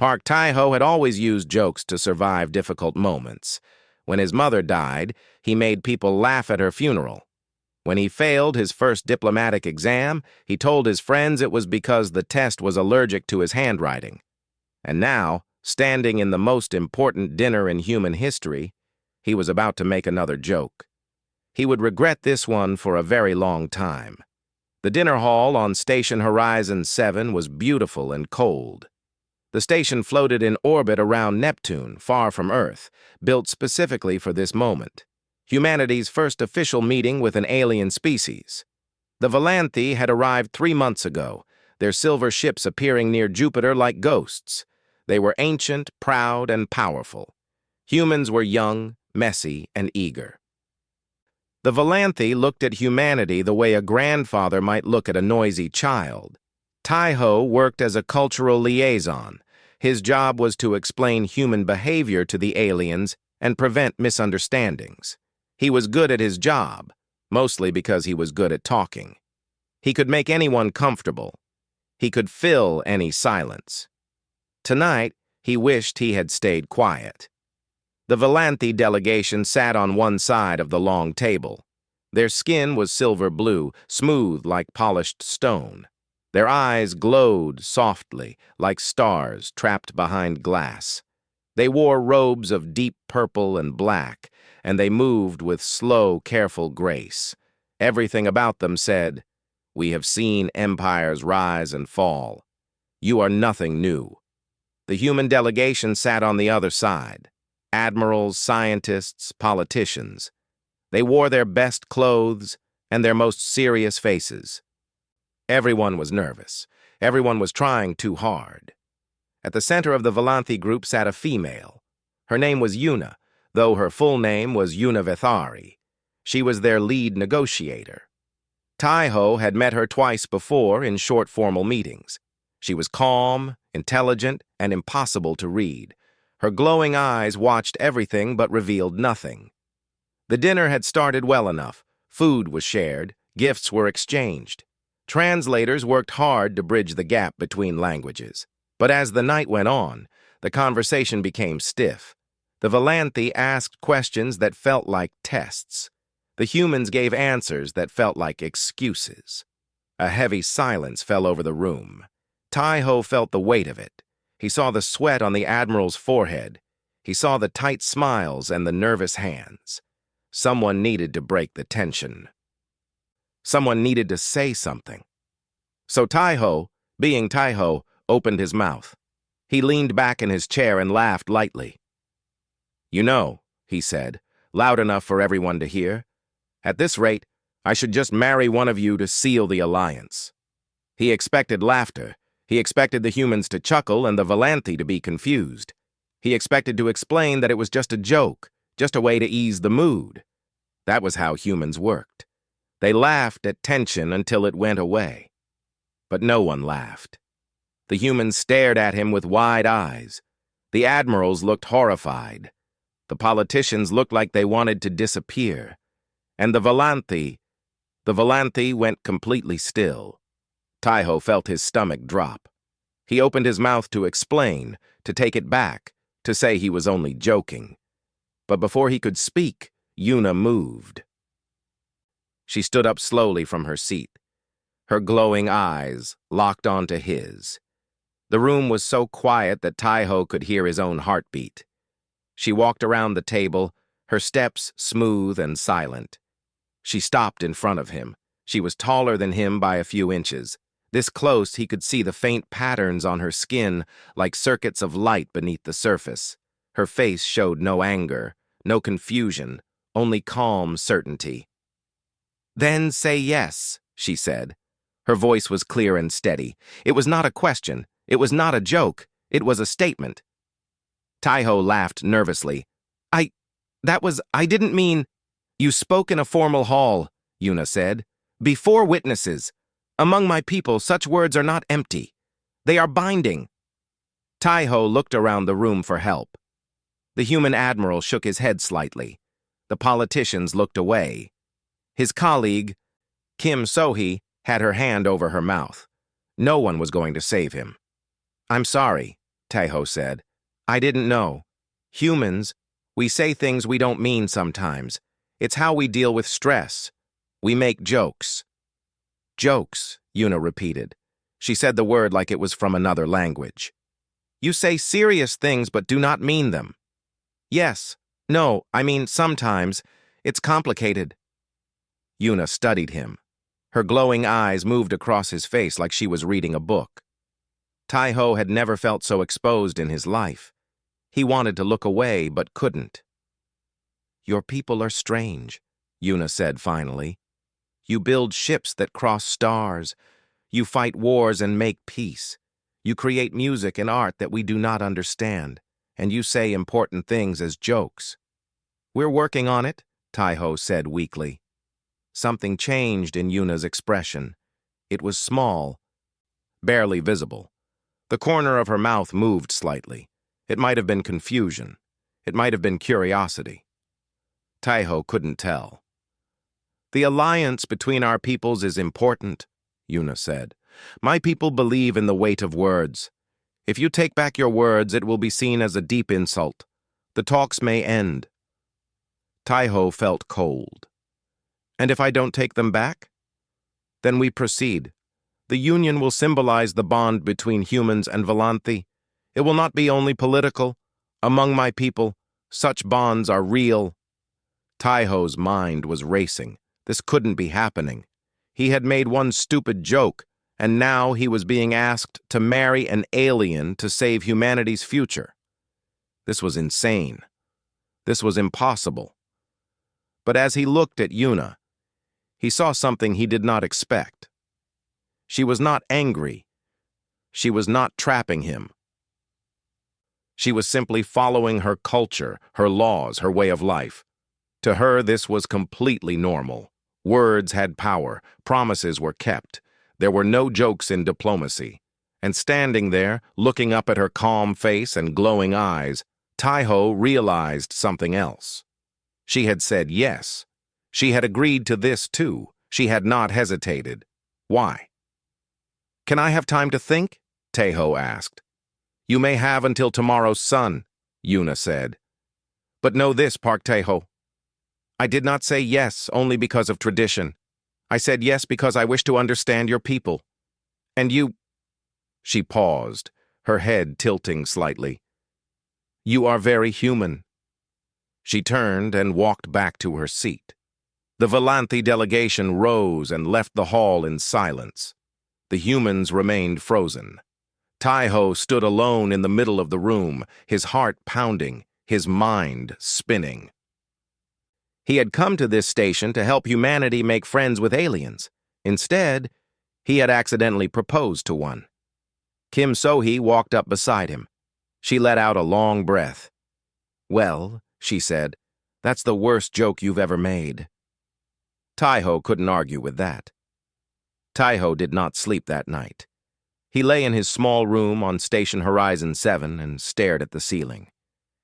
Park Tai-ho had always used jokes to survive difficult moments. When his mother died, he made people laugh at her funeral. When he failed his first diplomatic exam, he told his friends it was because the test was allergic to his handwriting. And now, standing in the most important dinner in human history, he was about to make another joke. He would regret this one for a very long time. The dinner hall on Station Horizon 7 was beautiful and cold. The station floated in orbit around Neptune, far from Earth, built specifically for this moment. Humanity's first official meeting with an alien species. The Valanthi had arrived 3 months ago, their silver ships appearing near Jupiter like ghosts. They were ancient, proud, and powerful. Humans were young, messy, and eager. The Valanthi looked at humanity the way a grandfather might look at a noisy child. Tai-ho worked as a cultural liaison. His job was to explain human behavior to the aliens and prevent misunderstandings. He was good at his job, mostly because he was good at talking. He could make anyone comfortable. He could fill any silence. Tonight, he wished he had stayed quiet. The Valanthi delegation sat on one side of the long table. Their skin was silver blue, smooth like polished stone. Their eyes glowed softly, like stars trapped behind glass. They wore robes of deep purple and black, and they moved with slow, careful grace. Everything about them said, "We have seen empires rise and fall. You are nothing new." The human delegation sat on the other side. Admirals, scientists, politicians. They wore their best clothes and their most serious faces. Everyone was nervous. Everyone was trying too hard. At the center of the Valanthi group sat a female. Her name was Yuna, though her full name was Yuna Vithari. She was their lead negotiator. Tai-ho had met her twice before in short formal meetings. She was calm, intelligent, and impossible to read. Her glowing eyes watched everything but revealed nothing. The dinner had started well enough. Food was shared, gifts were exchanged. Translators worked hard to bridge the gap between languages. But as the night went on, the conversation became stiff. The Valanthi asked questions that felt like tests. The humans gave answers that felt like excuses. A heavy silence fell over the room. Tai-ho felt the weight of it. He saw the sweat on the Admiral's forehead. He saw the tight smiles and the nervous hands. Someone needed to break the tension. Someone needed to say something. So Tai-ho, being Tai-ho, opened his mouth. He leaned back in his chair and laughed lightly. "You know," he said, loud enough for everyone to hear, "at this rate, I should just marry one of you to seal the alliance." He expected laughter. He expected the humans to chuckle and the Valanthi to be confused. He expected to explain that it was just a joke, just a way to ease the mood. That was how humans worked. They laughed at tension until it went away. But no one laughed. The humans stared at him with wide eyes. The admirals looked horrified. The politicians looked like they wanted to disappear. And the Valanthi went completely still. Tai-ho felt his stomach drop. He opened his mouth to explain, to take it back, to say he was only joking. But before he could speak, Yuna moved. She stood up slowly from her seat. Her glowing eyes locked onto his. The room was so quiet that Tai-ho could hear his own heartbeat. She walked around the table, her steps smooth and silent. She stopped in front of him. She was taller than him by a few inches. This close, he could see the faint patterns on her skin, like circuits of light beneath the surface. Her face showed no anger, no confusion, only calm certainty. "Then say yes," she said. Her voice was clear and steady. It was not a question. It was not a joke. It was a statement. Tai-ho laughed nervously. I didn't mean—" "You spoke in a formal hall," Yuna said. "Before witnesses. Among my people, such words are not empty. They are binding." Tai-ho looked around the room for help. The human admiral shook his head slightly. The politicians looked away. His colleague, Kim So-hee, had her hand over her mouth. No one was going to save him. "I'm sorry," Taiho said. I didn't know. Humans, we say things we don't mean sometimes. It's how we deal with stress. We make jokes. Jokes, Yuna repeated. She said the word like it was from another language. You say serious things but do not mean them. Yes. No, I mean sometimes. It's complicated. Yuna studied him. Her glowing eyes moved across his face like she was reading a book. Taiho had never felt so exposed in his life. He wanted to look away but couldn't. Your people are strange, Yuna said finally. You build ships that cross stars. You fight wars and make peace. You create music and art that we do not understand, and you say important things as jokes. We're working on it, Taiho said weakly. Something changed in Yuna's expression. It was small, barely visible. The corner of her mouth moved slightly. It might have been confusion. It might have been curiosity. Taiho couldn't tell. The alliance between our peoples is important, Yuna said. My people believe in the weight of words. If you take back your words, it will be seen as a deep insult. The talks may end. Taiho felt cold. And if I don't take them back? Then we proceed. The union will symbolize the bond between humans and Volanthi. It will not be only political. Among my people, such bonds are real. Taiho's mind was racing. This couldn't be happening. He had made one stupid joke, and now he was being asked to marry an alien to save humanity's future. This was insane. This was impossible. But as he looked at Yuna, he saw something he did not expect. She was not angry. She was not trapping him. She was simply following her culture, her laws, her way of life. To her, this was completely normal. Words had power. Promises were kept. There were no jokes in diplomacy. And standing there, looking up at her calm face and glowing eyes, Taiho realized something else. She had said yes. She had agreed to this too. She had not hesitated. Why? Can I have time to think? Taiho asked. You may have until tomorrow's sun, Yuna said. But know this, Park Taiho. I did not say yes only because of tradition. I said yes because I wish to understand your people. And you... She paused, her head tilting slightly. You are very human. She turned and walked back to her seat. The Volanthi delegation rose and left the hall in silence. The humans remained frozen. Taiho stood alone in the middle of the room, his heart pounding, his mind spinning. He had come to this station to help humanity make friends with aliens. Instead, he had accidentally proposed to one. Kim So-hee walked up beside him. She let out a long breath. Well, she said, that's the worst joke you've ever made. Taiho couldn't argue with that. Taiho did not sleep that night. He lay in his small room on Station Horizon 7 and stared at the ceiling.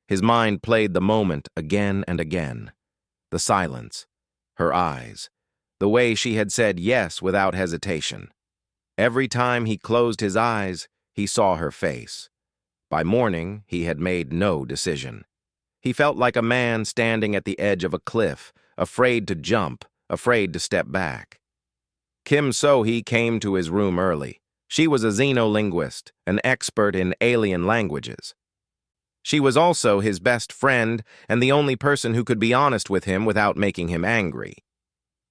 His mind played the moment again and again. The silence, her eyes, the way she had said yes without hesitation. Every time he closed his eyes, he saw her face. By morning, he had made no decision. He felt like a man standing at the edge of a cliff, afraid to jump, afraid to step back. Kim So-hee came to his room early. She was a xenolinguist, an expert in alien languages. She was also his best friend and the only person who could be honest with him without making him angry.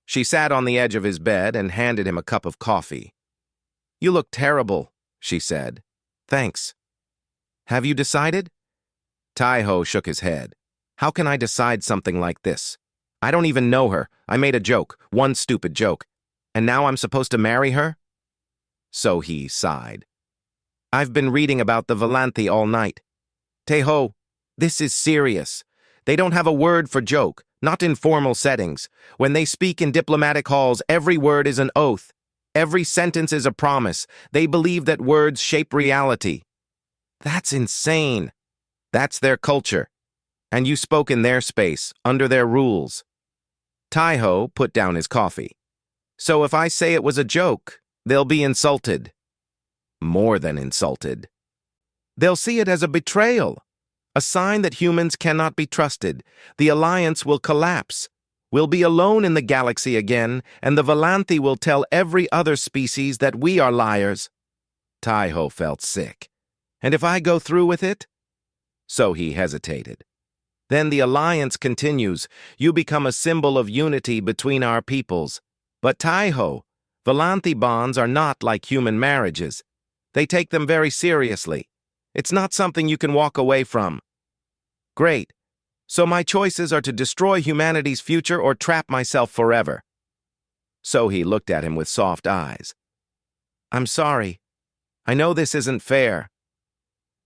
She sat on the edge of his bed and handed him a cup of coffee. You look terrible, she said. Thanks. Have you decided? Taiho shook his head. How can I decide something like this? I don't even know her. I made a joke, one stupid joke. And now I'm supposed to marry her? So he sighed. I've been reading about the Volanthi all night. Taiho, this is serious. They don't have a word for joke, not in formal settings. When they speak in diplomatic halls, every word is an oath. Every sentence is a promise. They believe that words shape reality. That's insane. That's their culture. And you spoke in their space, under their rules. Taiho put down his coffee. So if I say it was a joke, they'll be insulted. More than insulted. They'll see it as a betrayal, a sign that humans cannot be trusted. The alliance will collapse. We'll be alone in the galaxy again, and the Volanthi will tell every other species that we are liars. Taiho felt sick. And if I go through with it? So he hesitated. Then the alliance continues. You become a symbol of unity between our peoples. But Taiho, Volanthi bonds are not like human marriages. They take them very seriously. It's not something you can walk away from. Great. So my choices are to destroy humanity's future or trap myself forever. So he looked at him with soft eyes. I'm sorry. I know this isn't fair.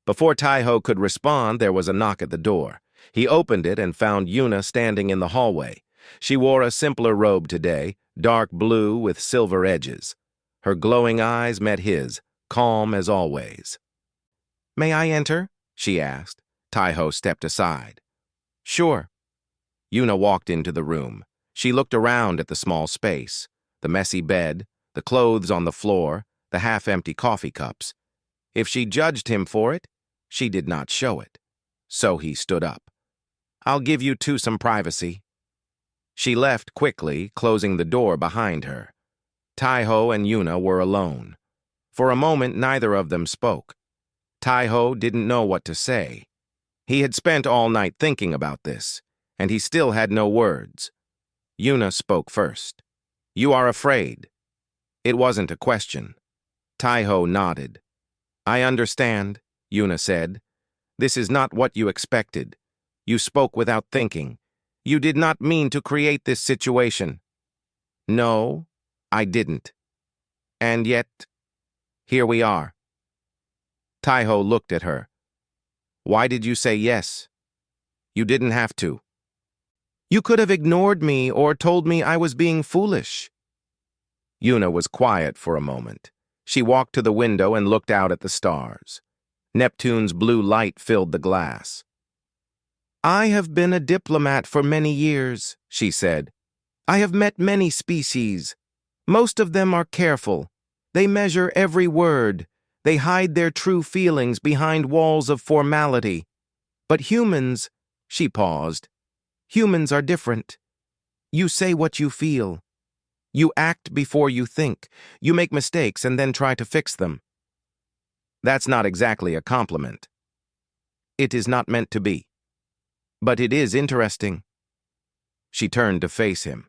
Before Taiho could respond, there was a knock at the door. He opened it and found Yuna standing in the hallway. She wore a simpler robe today, dark blue with silver edges. Her glowing eyes met his, calm as always. May I enter? She asked. Taiho stepped aside. Sure. Yuna walked into the room. She looked around at the small space, the messy bed, the clothes on the floor, the half-empty coffee cups. If she judged him for it, she did not show it. So he stood up. I'll give you two some privacy. She left quickly, closing the door behind her. Taiho and Yuna were alone. For a moment, neither of them spoke. Taiho didn't know what to say. He had spent all night thinking about this, and he still had no words. Yuna spoke first. You are afraid. It wasn't a question. Taiho nodded. I understand, Yuna said. This is not what you expected. You spoke without thinking. You did not mean to create this situation. No, I didn't. And yet, here we are. Taiho looked at her. Why did you say yes? You didn't have to. You could have ignored me or told me I was being foolish. Yuna was quiet for a moment. She walked to the window and looked out at the stars. Neptune's blue light filled the glass. I have been a diplomat for many years, she said. I have met many species. Most of them are careful. They measure every word. They hide their true feelings behind walls of formality. But humans, she paused, humans are different. You say what you feel. You act before you think. You make mistakes and then try to fix them. That's not exactly a compliment. It is not meant to be. But it is interesting. She turned to face him.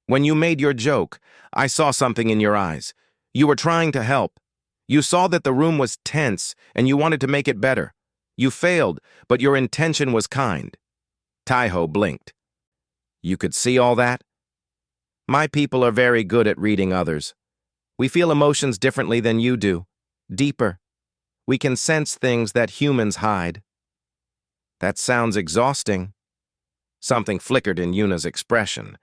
When you made your joke, I saw something in your eyes. You were trying to help. You saw that the room was tense, and you wanted to make it better. You failed, but your intention was kind. Taiho blinked. You could see all that? My people are very good at reading others. We feel emotions differently than you do, deeper. We can sense things that humans hide. That sounds exhausting. Something flickered in Yuna's expression,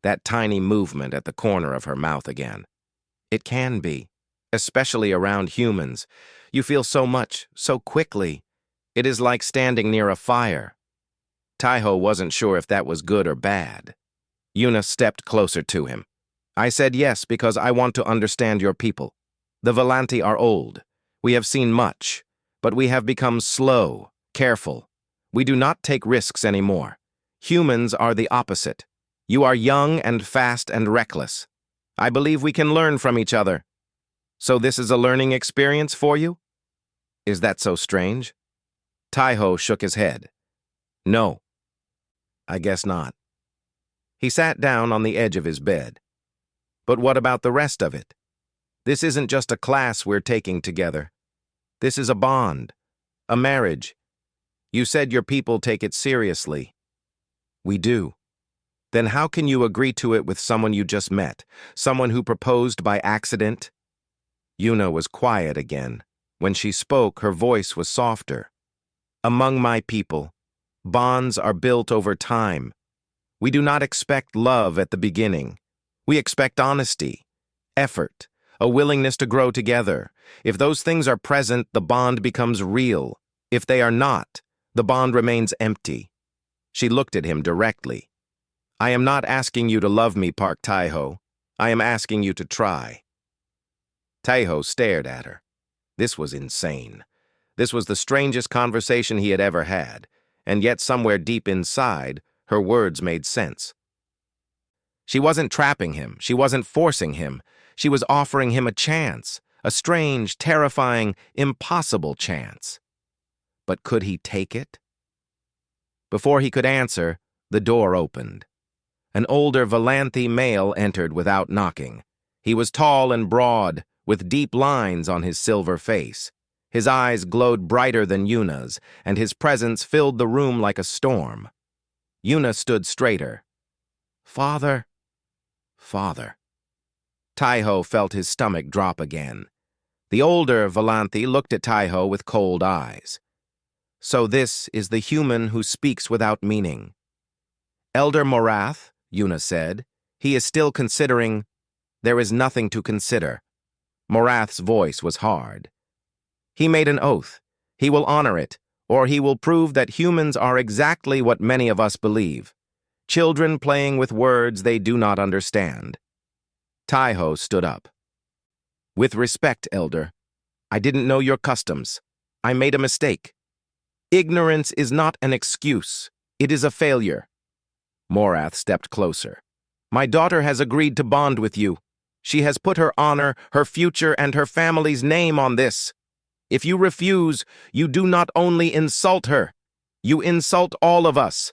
that tiny movement at the corner of her mouth again. It can be. Especially around humans. You feel so much, so quickly. It is like standing near a fire. Taiho wasn't sure if that was good or bad. Yuna stepped closer to him. I said yes because I want to understand your people. The Volanthi are old. We have seen much, but we have become slow, careful. We do not take risks anymore. Humans are the opposite. You are young and fast and reckless. I believe we can learn from each other. So this is a learning experience for you? Is that so strange? Taiho shook his head. No. I guess not. He sat down on the edge of his bed. But what about the rest of it? This isn't just a class we're taking together. This is a bond, a marriage. You said your people take it seriously. We do. Then how can you agree to it with someone you just met, someone who proposed by accident? Yuna was quiet again. When she spoke, her voice was softer. Among my people, bonds are built over time. We do not expect love at the beginning. We expect honesty, effort, a willingness to grow together. If those things are present, the bond becomes real. If they are not, the bond remains empty. She looked at him directly. I am not asking you to love me, Park Taiho. I am asking you to try. Taiho stared at her. This was insane. This was the strangest conversation he had ever had, and yet somewhere deep inside, her words made sense. She wasn't trapping him, she wasn't forcing him, she was offering him a chance, a strange, terrifying, impossible chance. But could he take it? Before he could answer, the door opened. An older Valanthi male entered without knocking. He was tall and broad, with deep lines on his silver face. His eyes glowed brighter than Yuna's, and his presence filled the room like a storm. Yuna stood straighter. "Father, father." Taiho felt his stomach drop again. The older Valanthi looked at Taiho with cold eyes. "So this is the human who speaks without meaning." "Elder Morath," Yuna said, "he is still considering—" "There is nothing to consider." Morath's voice was hard. "He made an oath. He will honor it, or he will prove that humans are exactly what many of us believe. Children playing with words they do not understand." Taiho stood up. "With respect, Elder, I didn't know your customs. I made a mistake. Ignorance is not an excuse. It is a failure." Morath stepped closer. "My daughter has agreed to bond with you. She has put her honor, her future, and her family's name on this. If you refuse, you do not only insult her, you insult all of us.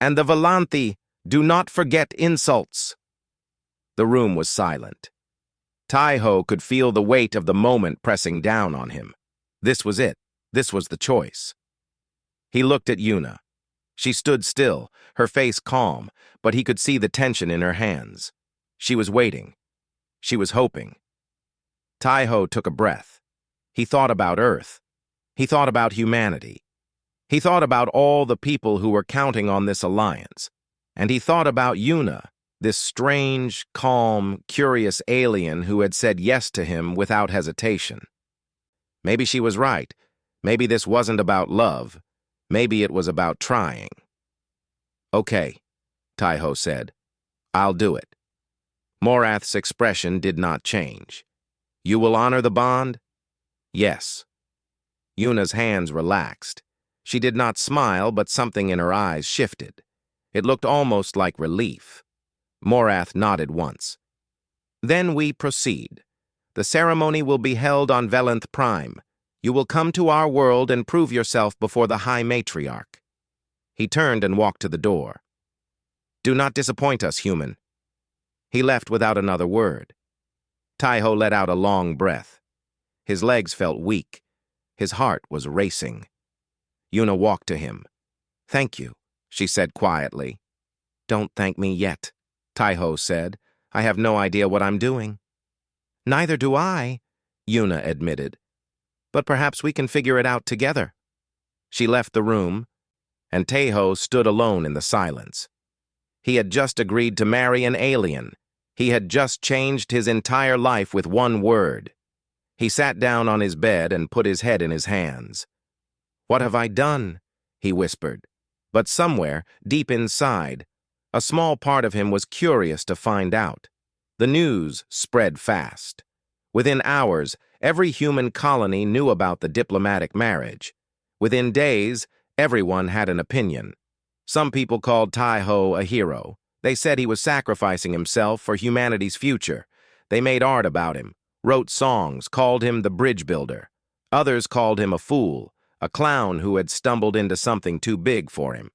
And the Valanthi do not forget insults." The room was silent. Taiho could feel the weight of the moment pressing down on him. This was it. This was the choice. He looked at Yuna. She stood still, her face calm, but he could see the tension in her hands. She was waiting. She was hoping. Taiho took a breath. He thought about Earth. He thought about humanity. He thought about all the people who were counting on this alliance. And he thought about Yuna, this strange, calm, curious alien who had said yes to him without hesitation. Maybe she was right. Maybe this wasn't about love. Maybe it was about trying. "Okay," Taiho said. "I'll do it." Morath's expression did not change. "You will honor the bond?" "Yes." Yuna's hands relaxed. She did not smile, but something in her eyes shifted. It looked almost like relief. Morath nodded once. "Then we proceed. The ceremony will be held on Velenth Prime. You will come to our world and prove yourself before the High Matriarch." He turned and walked to the door. "Do not disappoint us, human." He left without another word. Taiho let out a long breath. His legs felt weak. His heart was racing. Yuna walked to him. "Thank you," she said quietly. "Don't thank me yet," Taiho said. "I have no idea what I'm doing." "Neither do I," Yuna admitted. "But perhaps we can figure it out together." She left the room, and Taiho stood alone in the silence. He had just agreed to marry an alien. He had just changed his entire life with one word. He sat down on his bed and put his head in his hands. "What have I done?" he whispered. But somewhere, deep inside, a small part of him was curious to find out. The news spread fast. Within hours, every human colony knew about the diplomatic marriage. Within days, everyone had an opinion. Some people called Taiho a hero. They said he was sacrificing himself for humanity's future. They made art about him, wrote songs, called him the bridge builder. Others called him a fool, a clown who had stumbled into something too big for him.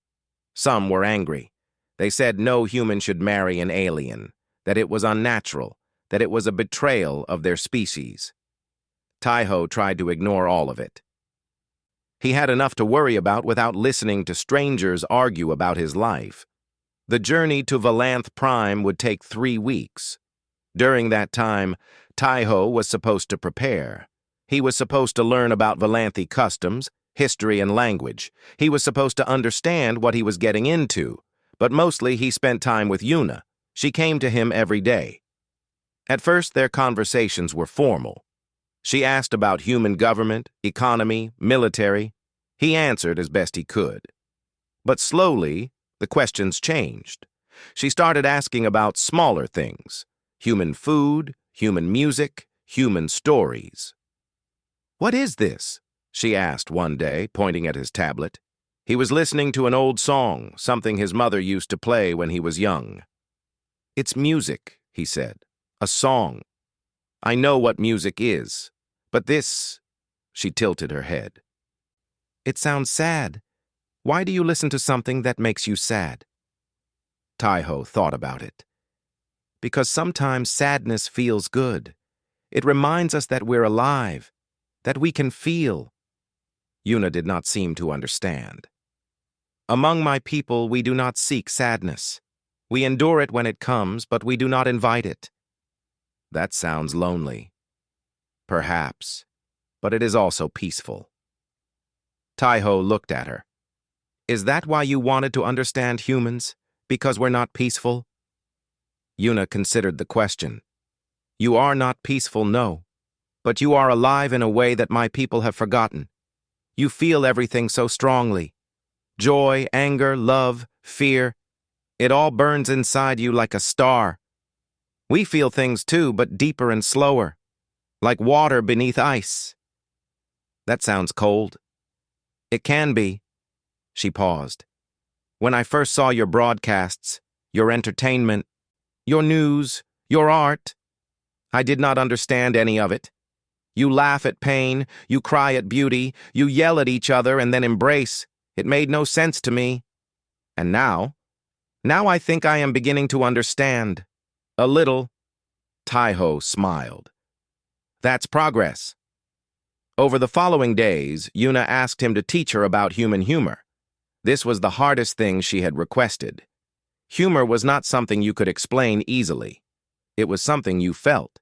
Some were angry. They said no human should marry an alien, that it was unnatural, that it was a betrayal of their species. Taiho tried to ignore all of it. He had enough to worry about without listening to strangers argue about his life. The journey to Velenth Prime would take 3 weeks. During that time, Taiho was supposed to prepare. He was supposed to learn about Valanthi customs, history, and language. He was supposed to understand what he was getting into, but mostly he spent time with Yuna. She came to him every day. At first, their conversations were formal. She asked about human government, economy, military. He answered as best he could. But slowly, the questions changed. She started asking about smaller things: human food, human music, human stories. "What is this?" she asked one day, pointing at his tablet. He was listening to an old song, something his mother used to play when he was young. "It's music," he said. "A song. I know what music is. But this—" She tilted her head. "It sounds sad. Why do you listen to something that makes you sad?" Taiho thought about it. "Because sometimes sadness feels good. It reminds us that we're alive, that we can feel." Yuna did not seem to understand. "Among my people, we do not seek sadness. We endure it when it comes, but we do not invite it." "That sounds lonely." "Perhaps, but it is also peaceful." Taiho looked at her. "Is that why you wanted to understand humans? Because we're not peaceful?" Yuna considered the question. "You are not peaceful, no. But you are alive in a way that my people have forgotten. You feel everything so strongly. Joy, anger, love, fear. It all burns inside you like a star. We feel things too, but deeper and slower. Like water beneath ice." "That sounds cold." "It can be." She paused. "When I first saw your broadcasts, your entertainment, your news, your art, I did not understand any of it. You laugh at pain, you cry at beauty, you yell at each other and then embrace. It made no sense to me. And now I think I am beginning to understand. A little." Taiho smiled. "That's progress." Over the following days, Yuna asked him to teach her about human humor. This was the hardest thing she had requested. Humor was not something you could explain easily. It was something you felt.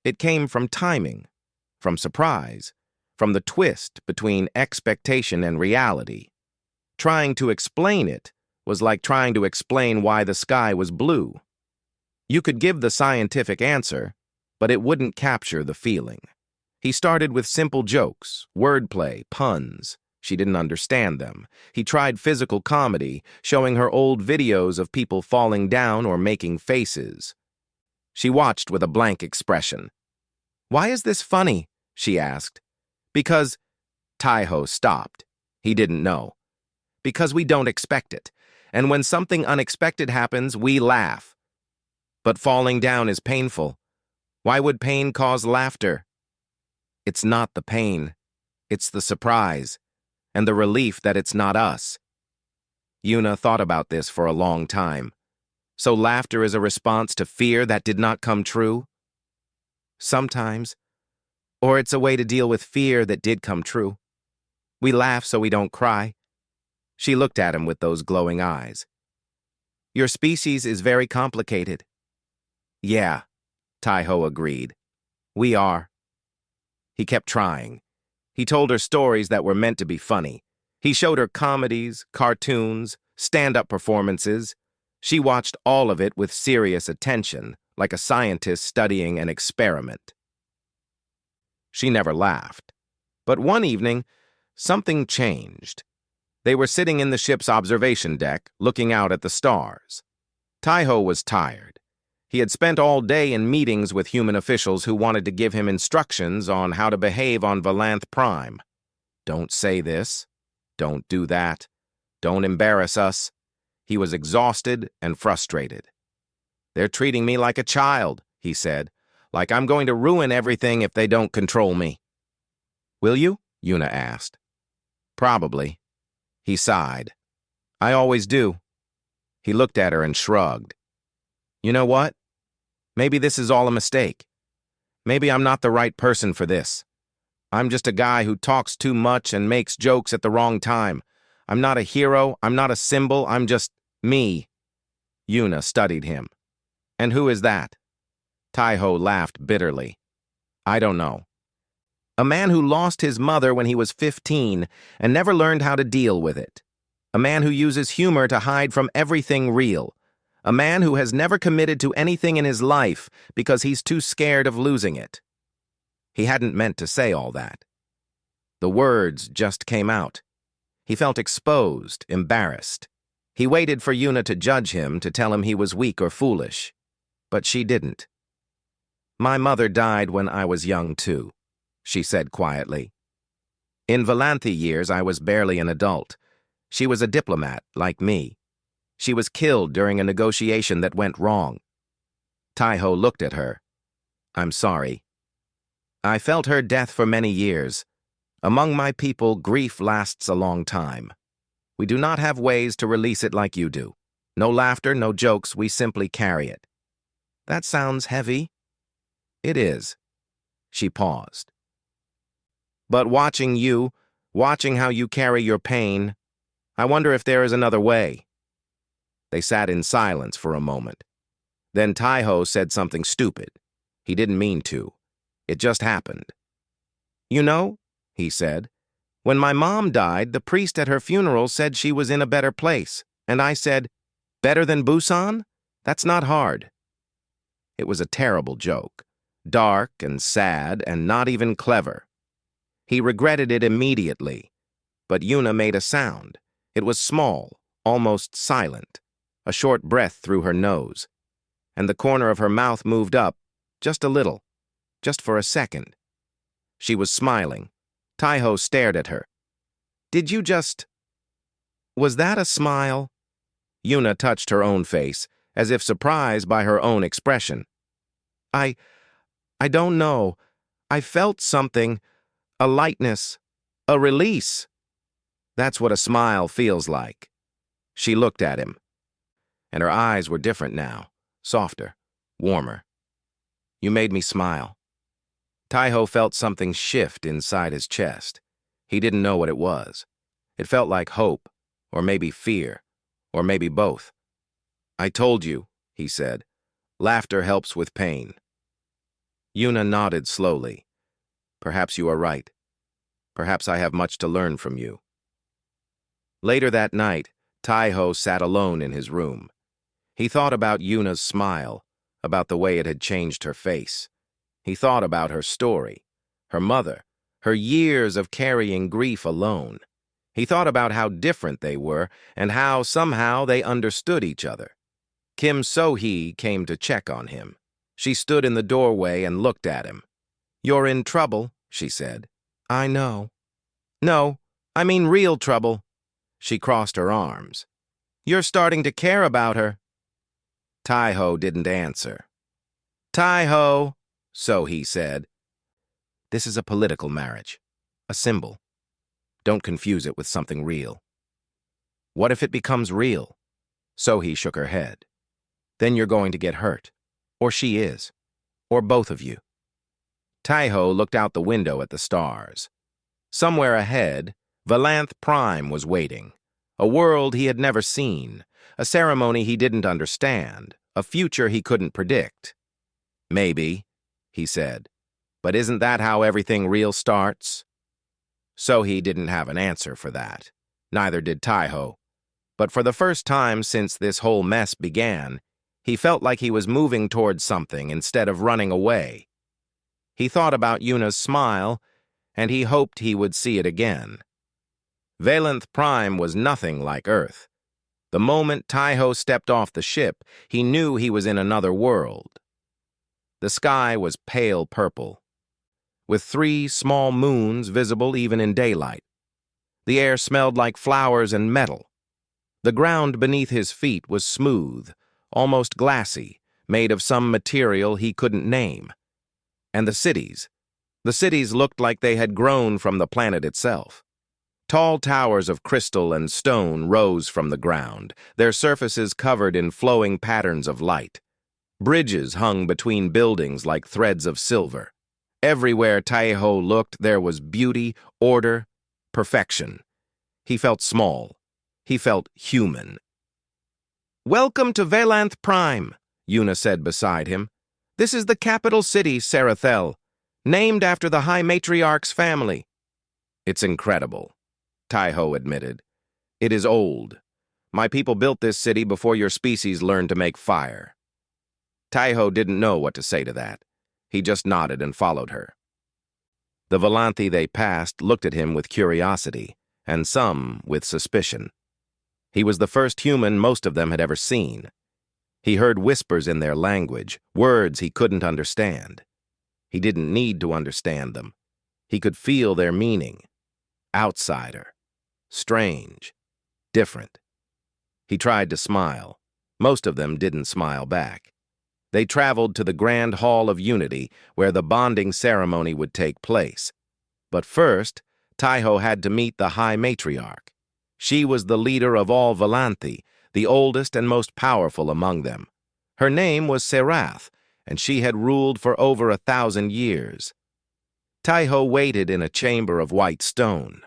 It came from timing, from surprise, from the twist between expectation and reality. Trying to explain it was like trying to explain why the sky was blue. You could give the scientific answer, but it wouldn't capture the feeling. He started with simple jokes, wordplay, puns. She didn't understand them. He tried physical comedy, showing her old videos of people falling down or making faces. She watched with a blank expression. "Why is this funny?" she asked. "Because—" Taiho stopped. He didn't know. "Because we don't expect it. And when something unexpected happens, we laugh. But falling down is painful. Why would pain cause laughter?" "It's not the pain. It's the surprise. And the relief that it's not us." Yuna thought about this for a long time. So laughter is a response to fear that did not come true? Sometimes. Or it's a way to deal with fear that did come true. We laugh so we don't cry. She looked at him with those glowing eyes. "Your species is very complicated." "Yeah," Taiho agreed. "We are." He kept trying. He told her stories that were meant to be funny. He showed her comedies, cartoons, stand-up performances. She watched all of it with serious attention, like a scientist studying an experiment. She never laughed. But one evening, something changed. They were sitting in the ship's observation deck, looking out at the stars. Taiho was tired. He had spent all day in meetings with human officials who wanted to give him instructions on how to behave on Valanth Prime. Don't say this. Don't do that. Don't embarrass us. He was exhausted and frustrated. "They're treating me like a child," he said, "like I'm going to ruin everything if they don't control me." "Will you?" Yuna asked. "Probably." He sighed. "I always do." He looked at her and shrugged. "You know what? Maybe this is all a mistake. Maybe I'm not the right person for this. I'm just a guy who talks too much and makes jokes at the wrong time. I'm not a hero, I'm not a symbol, I'm just me." Yuna studied him. "And who is that?" Taiho laughed bitterly. "I don't know. A man who lost his mother when he was 15 and never learned how to deal with it. A man who uses humor to hide from everything real. A man who has never committed to anything in his life because he's too scared of losing it." He hadn't meant to say all that. The words just came out. He felt exposed, embarrassed. He waited for Yuna to judge him, to tell him he was weak or foolish. But she didn't. "My mother died when I was young, too," she said quietly. In Valanthe years, I was barely an adult. She was a diplomat, like me. She was killed during a negotiation that went wrong. Taiho looked at her. I'm sorry. I felt her death for many years. Among my people, grief lasts a long time. We do not have ways to release it like you do. No laughter, no jokes, we simply carry it. That sounds heavy. It is. She paused. But watching how you carry your pain, I wonder if there is another way. They sat in silence for a moment. Then Taiho said something stupid. He didn't mean to. It just happened. You know, he said, when my mom died, the priest at her funeral said she was in a better place, and I said, better than Busan? That's not hard. It was a terrible joke, dark and sad and not even clever. He regretted it immediately, but Yuna made a sound. It was small, almost silent, a short breath through her nose, and the corner of her mouth moved up, just a little, just for a second. She was smiling. Taiho stared at her. Did you just... Was that a smile? Yuna touched her own face, as if surprised by her own expression. I don't know. I felt something, a lightness, a release. That's what a smile feels like. She looked at him, and her eyes were different now, softer, warmer. You made me smile. Taiho felt something shift inside his chest. He didn't know what it was. It felt like hope, or maybe fear, or maybe both. I told you, he said. Laughter helps with pain. Yuna nodded slowly. Perhaps you are right. Perhaps I have much to learn from you. Later that night, Taiho sat alone in his room. He thought about Yuna's smile, about the way it had changed her face. He thought about her story, her mother, her years of carrying grief alone. He thought about how different they were and how somehow they understood each other. Kim So-hee came to check on him. She stood in the doorway and looked at him. You're in trouble, she said. I know. No, I mean real trouble. She crossed her arms. You're starting to care about her. Taiho didn't answer. Taiho, So-hee said. This is a political marriage, a symbol. Don't confuse it with something real. What if it becomes real? So-hee shook her head. Then you're going to get hurt. Or she is. Or both of you. Taiho looked out the window at the stars. Somewhere ahead, Valanthe Prime was waiting. A world he had never seen. A ceremony he didn't understand. A future he couldn't predict. Maybe, he said. But isn't that how everything real starts? So-hee didn't have an answer for that. Neither did Taiho. But for the first time since this whole mess began, he felt like he was moving towards something instead of running away. He thought about Yuna's smile, and he hoped he would see it again. Valanthe Prime was nothing like Earth. The moment Taiho stepped off the ship, he knew he was in another world. The sky was pale purple, with 3 small moons visible even in daylight. The air smelled like flowers and metal. The ground beneath his feet was smooth, almost glassy, made of some material he couldn't name. And the cities looked like they had grown from the planet itself. Tall towers of crystal and stone rose from the ground, their surfaces covered in flowing patterns of light. Bridges hung between buildings like threads of silver. Everywhere Taiho looked, there was beauty, order, perfection. He felt small. He felt human. Welcome to Valanthe Prime, Yuna said beside him. This is the capital city, Sarathel, named after the High Matriarch's family. It's incredible, Taiho admitted. It is old. My people built this city before your species learned to make fire. Taiho didn't know what to say to that. He just nodded and followed her. The Valanthe they passed looked at him with curiosity, and some with suspicion. He was the first human most of them had ever seen. He heard whispers in their language, words he couldn't understand. He didn't need to understand them. He could feel their meaning. Outsider. Strange. Different. He tried to smile. Most of them didn't smile back. They traveled to the Grand Hall of Unity, where the bonding ceremony would take place. But first, Taiho had to meet the High Matriarch. She was the leader of all Volanthi, the oldest and most powerful among them. Her name was Serath, and she had ruled for over 1,000 years. Taiho waited in a chamber of white stone.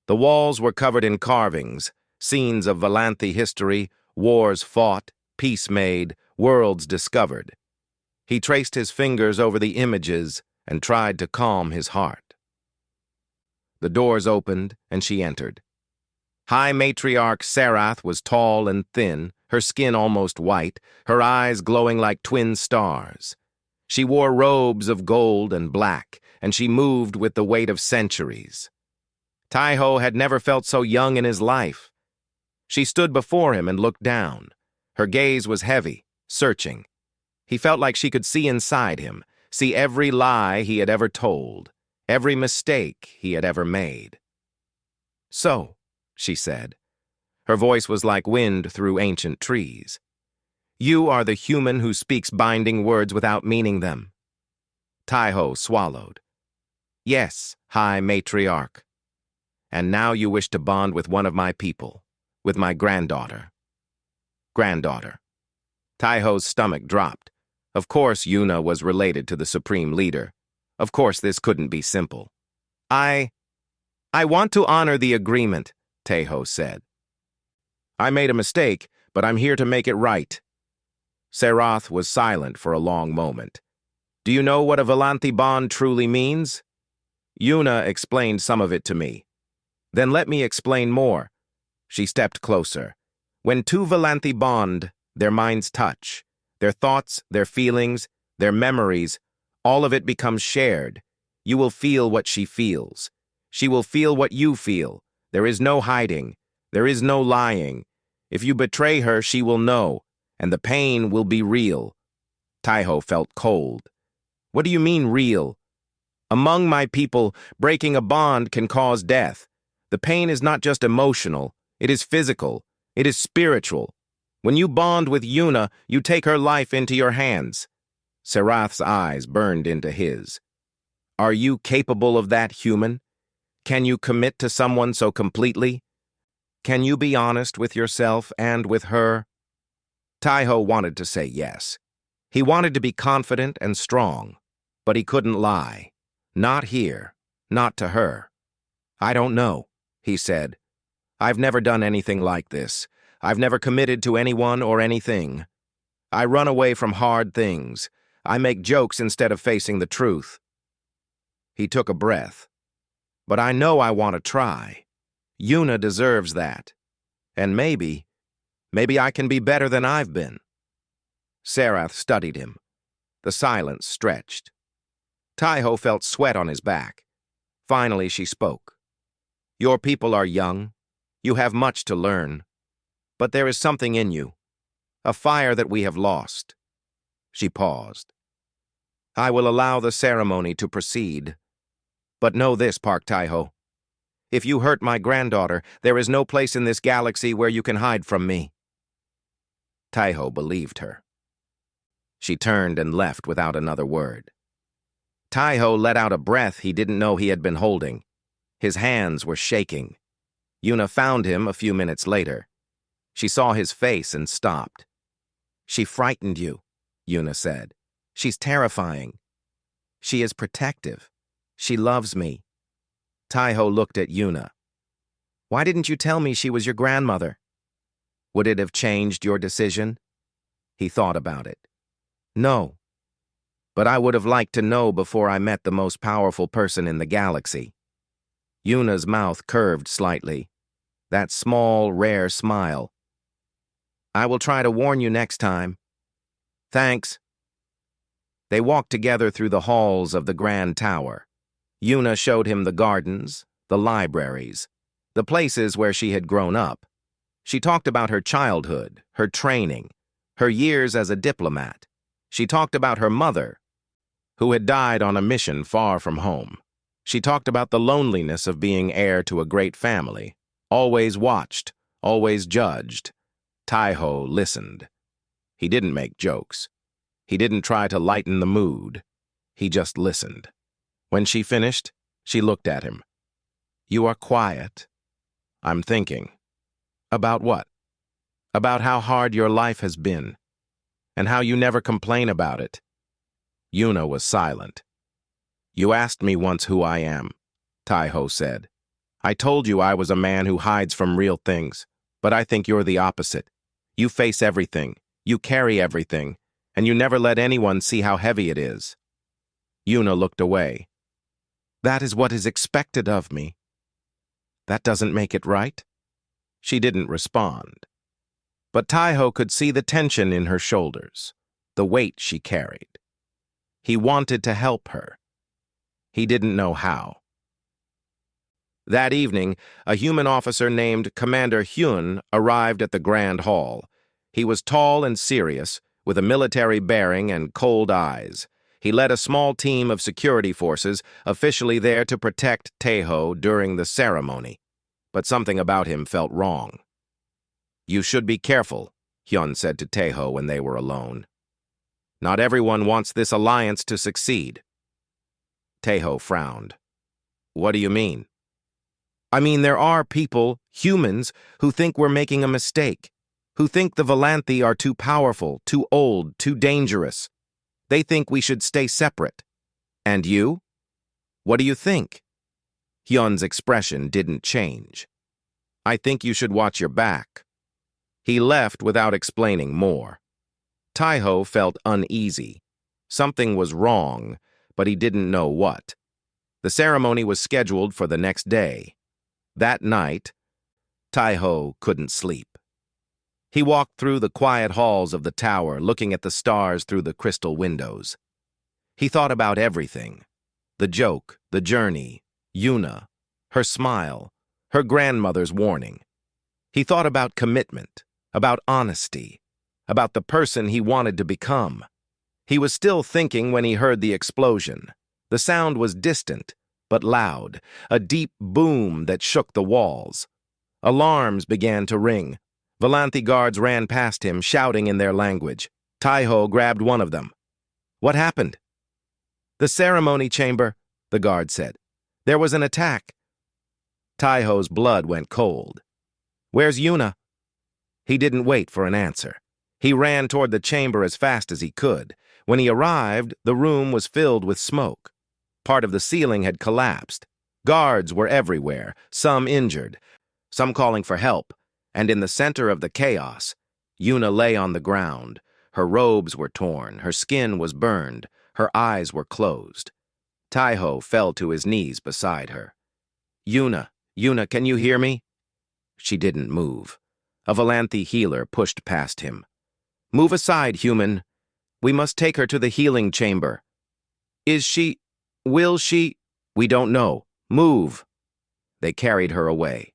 The walls were covered in carvings, scenes of Volanthi history, wars fought, peace made, worlds discovered. He traced his fingers over the images and tried to calm his heart. The doors opened, and she entered. High Matriarch Serath was tall and thin, her skin almost white, her eyes glowing like twin stars. She wore robes of gold and black, and she moved with the weight of centuries. Taiho had never felt so young in his life. She stood before him and looked down. Her gaze was heavy, searching. He felt like she could see inside him, see every lie he had ever told, every mistake he had ever made. "So," she said. Her voice was like wind through ancient trees. "You are the human who speaks binding words without meaning them." Taiho swallowed. "Yes, High Matriarch. And now you wish to bond with one of my people, with my granddaughter." Granddaughter. Taiho's stomach dropped. Of course Yuna was related to the Supreme Leader. Of course this couldn't be simple. I want to honor the agreement," Taiho said. "I made a mistake, but I'm here to make it right." Serath was silent for a long moment. "Do you know what a Volanthi bond truly means?" "Yuna explained some of it to me." "Then let me explain more." She stepped closer. "When two Volanthi bond, their minds touch. Their thoughts, their feelings, their memories, all of it becomes shared. You will feel what she feels. She will feel what you feel. There is no hiding. There is no lying. If you betray her, she will know, and the pain will be real." Taiho felt cold. "What do you mean, real?" "Among my people, breaking a bond can cause death. The pain is not just emotional, it is physical, it is spiritual. When you bond with Yuna, you take her life into your hands." Serath's eyes burned into his. "Are you capable of that, human? Can you commit to someone so completely? Can you be honest with yourself and with her?" Taiho wanted to say yes. He wanted to be confident and strong, but he couldn't lie. Not here, not to her. "I don't know," he said. "I've never done anything like this. I've never committed to anyone or anything. I run away from hard things. I make jokes instead of facing the truth." He took a breath. "But I know I want to try. Yuna deserves that. And maybe I can be better than I've been." Serath studied him. The silence stretched. Taiho felt sweat on his back. Finally she spoke. "Your people are young. You have much to learn. But there is something in you, a fire that we have lost." She paused. "I will allow the ceremony to proceed. But know this, Park Taiho. If you hurt my granddaughter, there is no place in this galaxy where you can hide from me." Taiho believed her. She turned and left without another word. Taiho let out a breath he didn't know he had been holding. His hands were shaking. Yuna found him a few minutes later. She saw his face and stopped. "She frightened you," Yuna said. "She's terrifying. She is protective. She loves me." Taiho looked at Yuna. "Why didn't you tell me she was your grandmother?" "Would it have changed your decision?" He thought about it. "No. But I would have liked to know before I met the most powerful person in the galaxy." Yuna's mouth curved slightly. That small, rare smile. "I will try to warn you next time." "Thanks." They walked together through the halls of the Grand Tower. Yuna showed him the gardens, the libraries, the places where she had grown up. She talked about her childhood, her training, her years as a diplomat. She talked about her mother, who had died on a mission far from home. She talked about the loneliness of being heir to a great family, always watched, always judged. Taiho listened. He didn't make jokes. He didn't try to lighten the mood. He just listened. When she finished, she looked at him. "You are quiet." "I'm thinking." "About what?" "About how hard your life has been, and how you never complain about it." Yuna was silent. "You asked me once who I am," Taiho said. "I told you I was a man who hides from real things, but I think you're the opposite. You face everything, you carry everything, and you never let anyone see how heavy it is." Yuna looked away. "That is what is expected of me." "That doesn't make it right." She didn't respond. But Taiho could see the tension in her shoulders, the weight she carried. He wanted to help her. He didn't know how. That evening, a human officer named Commander Hyun arrived at the Grand Hall. He was tall and serious, with a military bearing and cold eyes. He led a small team of security forces, officially there to protect Taiho during the ceremony. But something about him felt wrong. "You should be careful," Hyun said to Taiho when they were alone. "Not everyone wants this alliance to succeed." Taiho frowned. "What do you mean?" "I mean, there are people, humans, who think we're making a mistake, who think the Volanthi are too powerful, too old, too dangerous. They think we should stay separate. And you? What do you think?" Hyun's expression didn't change. "I think you should watch your back." He left without explaining more. Taiho felt uneasy. Something was wrong, but he didn't know what. The ceremony was scheduled for the next day. That night, Taiho couldn't sleep. He walked through the quiet halls of the tower, looking at the stars through the crystal windows. He thought about everything. The joke, the journey, Yuna, her smile, her grandmother's warning. He thought about commitment, about honesty, about the person he wanted to become. He was still thinking when he heard the explosion. The sound was distant, but loud, a deep boom that shook the walls. Alarms began to ring. Volanthi guards ran past him, shouting in their language. Taiho grabbed one of them. "What happened?" "The ceremony chamber," the guard said. "There was an attack." Taiho's blood went cold. "Where's Yuna?" He didn't wait for an answer. He ran toward the chamber as fast as he could. When he arrived, the room was filled with smoke. Part of the ceiling had collapsed. Guards were everywhere, some injured, some calling for help, and in the center of the chaos, Yuna lay on the ground. Her robes were torn, her skin was burned, her eyes were closed. Taiho fell to his knees beside her. "Yuna, Yuna, can you hear me?" She didn't move. A Volanthi healer pushed past him. "Move aside, human. We must take her to the healing chamber." "Is she... will she..." "We don't know. Move." They carried her away.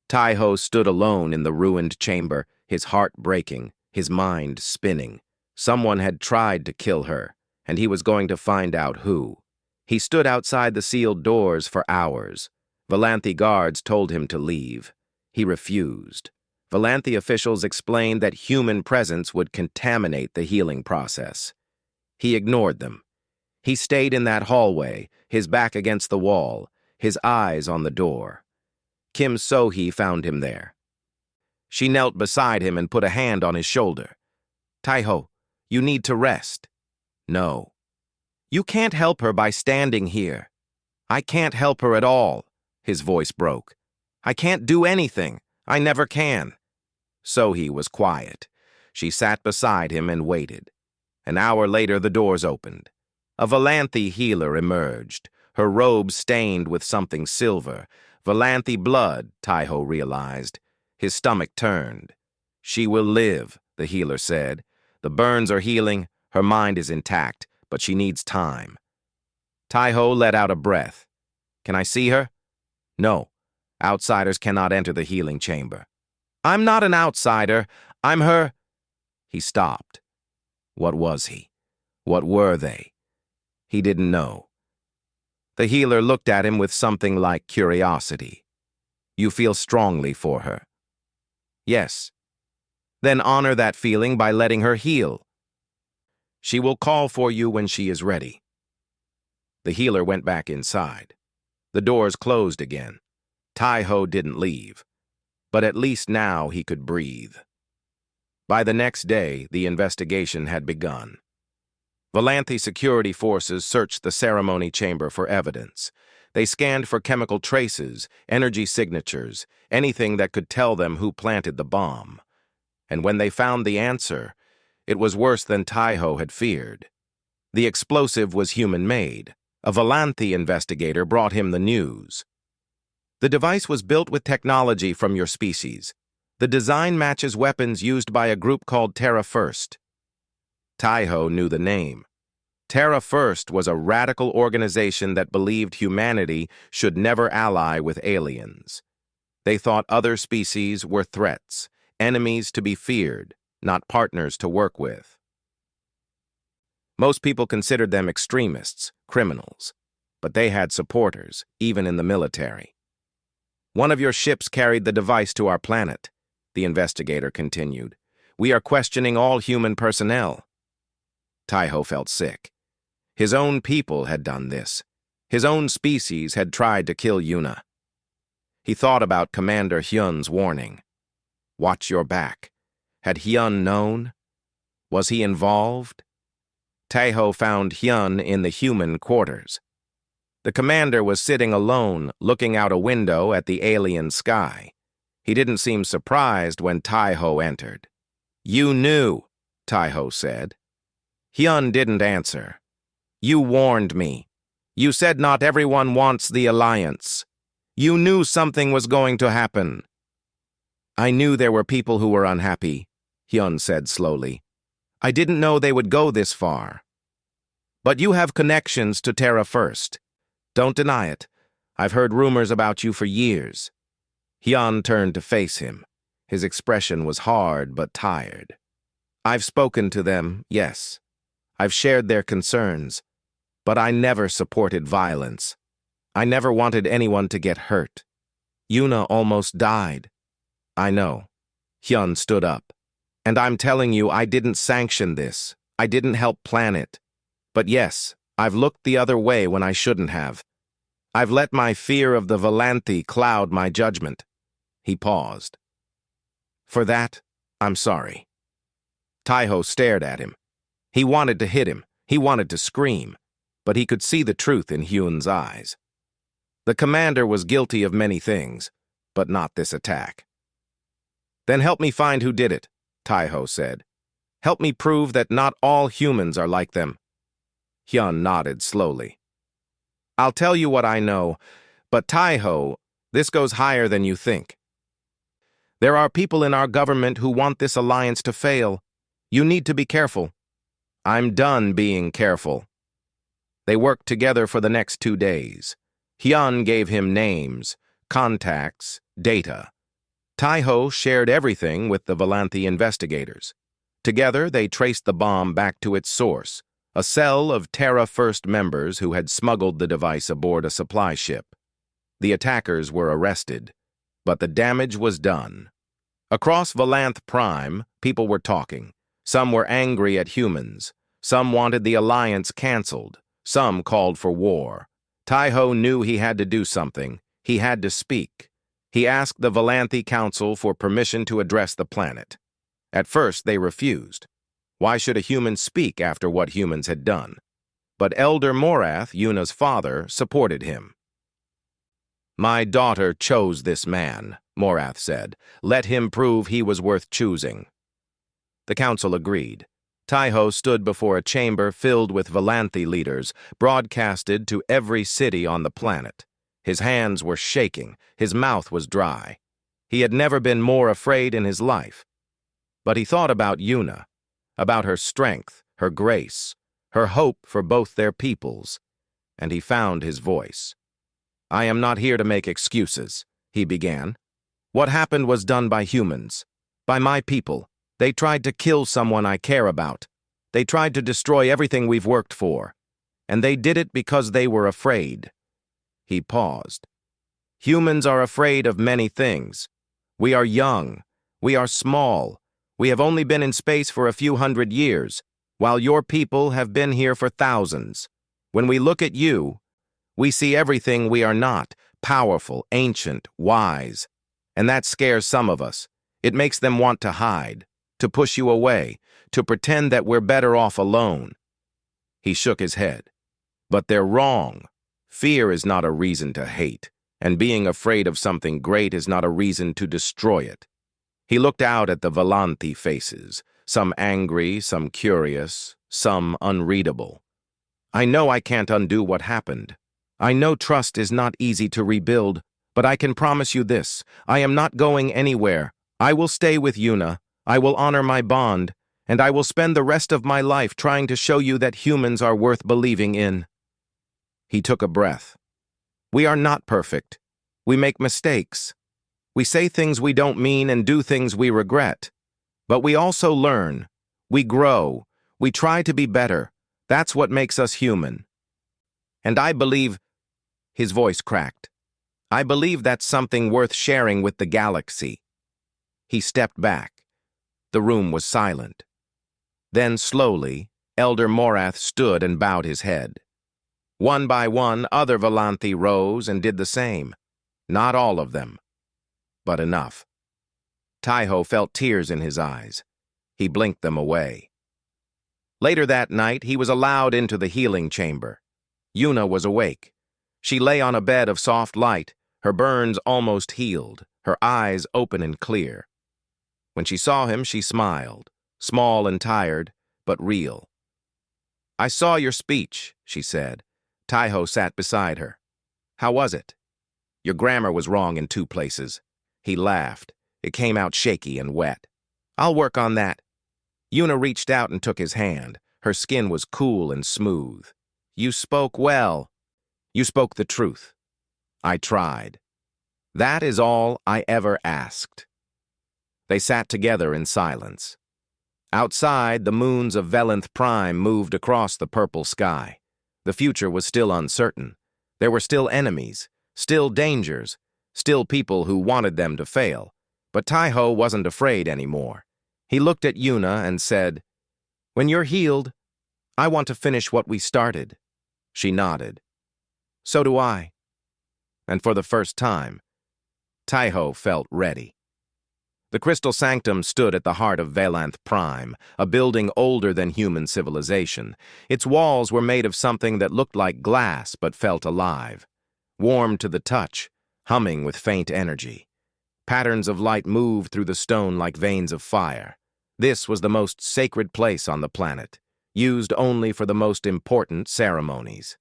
Taiho stood alone in the ruined chamber, his heart breaking, his mind spinning. Someone had tried to kill her, and he was going to find out who. He stood outside the sealed doors for hours. Volanthi guards told him to leave. He refused. Volanthi officials explained that human presence would contaminate the healing process. He ignored them. He stayed in that hallway, his back against the wall, his eyes on the door. Kim So-hee found him there. She knelt beside him and put a hand on his shoulder. "Taiho, you need to rest." "No." "You can't help her by standing here." "I can't help her at all." His voice broke. "I can't do anything. I never can." So-hee was quiet. She sat beside him and waited. An hour later, the doors opened. A Volanthi healer emerged, her robe stained with something silver. Volanthi blood, Taiho realized. His stomach turned. "She will live," the healer said. "The burns are healing, her mind is intact, but she needs time." Taiho let out a breath. "Can I see her?" "No. Outsiders cannot enter the healing chamber." "I'm not an outsider. I'm her..." He stopped. What was he? What were they? He didn't know. The healer looked at him with something like curiosity. You feel strongly for her. Yes. Then honor that feeling by letting her heal. She will call for you when she is ready. The healer went back inside. The doors closed again. Tai-Ho didn't leave, but at least now he could breathe. By the next day, the investigation had begun. Valanthe security forces searched the ceremony chamber for evidence. They scanned for chemical traces, energy signatures, anything that could tell them who planted the bomb. And when they found the answer, it was worse than Tai-Ho had feared. The explosive was human-made. A Valanthe investigator brought him the news. The device was built with technology from your species. The design matches weapons used by a group called Terra First. Tai-Ho knew the name. Terra First was a radical organization that believed humanity should never ally with aliens. They thought other species were threats, enemies to be feared, not partners to work with. Most people considered them extremists, criminals, but they had supporters, even in the military. One of your ships carried the device to our planet, the investigator continued. We are questioning all human personnel. Tai-Ho felt sick. His own people had done this. His own species had tried to kill Yuna. He thought about Commander Hyun's warning. Watch your back. Had Hyun known? Was he involved? Tai-Ho found Hyun in the human quarters. The commander was sitting alone, looking out a window at the alien sky. He didn't seem surprised when Tai-Ho entered. You knew, Tai-Ho said. Hyun didn't answer. You warned me. You said not everyone wants the alliance. You knew something was going to happen. I knew there were people who were unhappy, Hyun said slowly. I didn't know they would go this far. But you have connections to Terra First. Don't deny it. I've heard rumors about you for years. Hyun turned to face him. His expression was hard but tired. I've spoken to them, yes. I've shared their concerns. But I never supported violence. I never wanted anyone to get hurt. Yuna almost died. I know. Hyun stood up. And I'm telling you, I didn't sanction this. I didn't help plan it. But yes, I've looked the other way when I shouldn't have. I've let my fear of the Valanthe cloud my judgment. He paused. For that, I'm sorry. Tai-Ho stared at him. He wanted to hit him. He wanted to scream. But he could see the truth in Hyun's eyes. The commander was guilty of many things, but not this attack. Then help me find who did it, Tai-Ho said. Help me prove that not all humans are like them. Hyun nodded slowly. I'll tell you what I know, but Tai-Ho, this goes higher than you think. There are people in our government who want this alliance to fail. You need to be careful. I'm done being careful. They worked together for the next 2 days. Hyun gave him names, contacts, data. Tai-Ho shared everything with the Valanthe investigators. Together, they traced the bomb back to its source, a cell of Terra First members who had smuggled the device aboard a supply ship. The attackers were arrested, but the damage was done. Across Valanthe Prime, people were talking. Some were angry at humans. Some wanted the alliance canceled. Some called for war. Tai-Ho knew he had to do something. He had to speak. He asked the Valanthe Council for permission to address the planet. At first, they refused. Why should a human speak after what humans had done? But Elder Morath, Yuna's father, supported him. My daughter chose this man, Morath said. Let him prove he was worth choosing. The council agreed. Tai-Ho stood before a chamber filled with Valanthe leaders, broadcasted to every city on the planet. His hands were shaking, his mouth was dry. He had never been more afraid in his life. But he thought about Yuna, about her strength, her grace, her hope for both their peoples, and he found his voice. I am not here to make excuses, he began. What happened was done by humans, by my people. They tried to kill someone I care about. They tried to destroy everything we've worked for. And they did it because they were afraid. He paused. Humans are afraid of many things. We are young. We are small. We have only been in space for a few hundred years, while your people have been here for thousands. When we look at you, we see everything we are not, powerful, ancient, wise. And that scares some of us. It makes them want to hide, to push you away, to pretend that we're better off alone. He shook his head. But they're wrong. Fear is not a reason to hate, and being afraid of something great is not a reason to destroy it. He looked out at the Volanthi faces, some angry, some curious, some unreadable. I know I can't undo what happened. I know trust is not easy to rebuild, but I can promise you this. I am not going anywhere. I will stay with Yuna. I will honor my bond, and I will spend the rest of my life trying to show you that humans are worth believing in. He took a breath. We are not perfect. We make mistakes. We say things we don't mean and do things we regret. But we also learn. We grow. We try to be better. That's what makes us human. And I believe, his voice cracked, I believe that's something worth sharing with the galaxy. He stepped back. The room was silent. Then slowly, Elder Morath stood and bowed his head. One by one, other Volanthi rose and did the same. Not all of them, but enough. Taiho felt tears in his eyes. He blinked them away. Later that night, he was allowed into the healing chamber. Yuna was awake. She lay on a bed of soft light, her burns almost healed, her eyes open and clear. When she saw him, she smiled, small and tired, but real. I saw your speech, she said. Taiho sat beside her. How was it? Your grammar was wrong in 2 places. He laughed. It came out shaky and wet. I'll work on that. Yuna reached out and took his hand. Her skin was cool and smooth. You spoke well. You spoke the truth. I tried. That is all I ever asked. They sat together in silence. Outside, the moons of Velenth Prime moved across the purple sky. The future was still uncertain. There were still enemies, still dangers, still people who wanted them to fail. But Taiho wasn't afraid anymore. He looked at Yuna and said, When you're healed, I want to finish what we started. She nodded. So do I. And for the first time, Taiho felt ready. The Crystal Sanctum stood at the heart of Velanth Prime, a building older than human civilization. Its walls were made of something that looked like glass but felt alive, warm to the touch, humming with faint energy. Patterns of light moved through the stone like veins of fire. This was the most sacred place on the planet, used only for the most important ceremonies.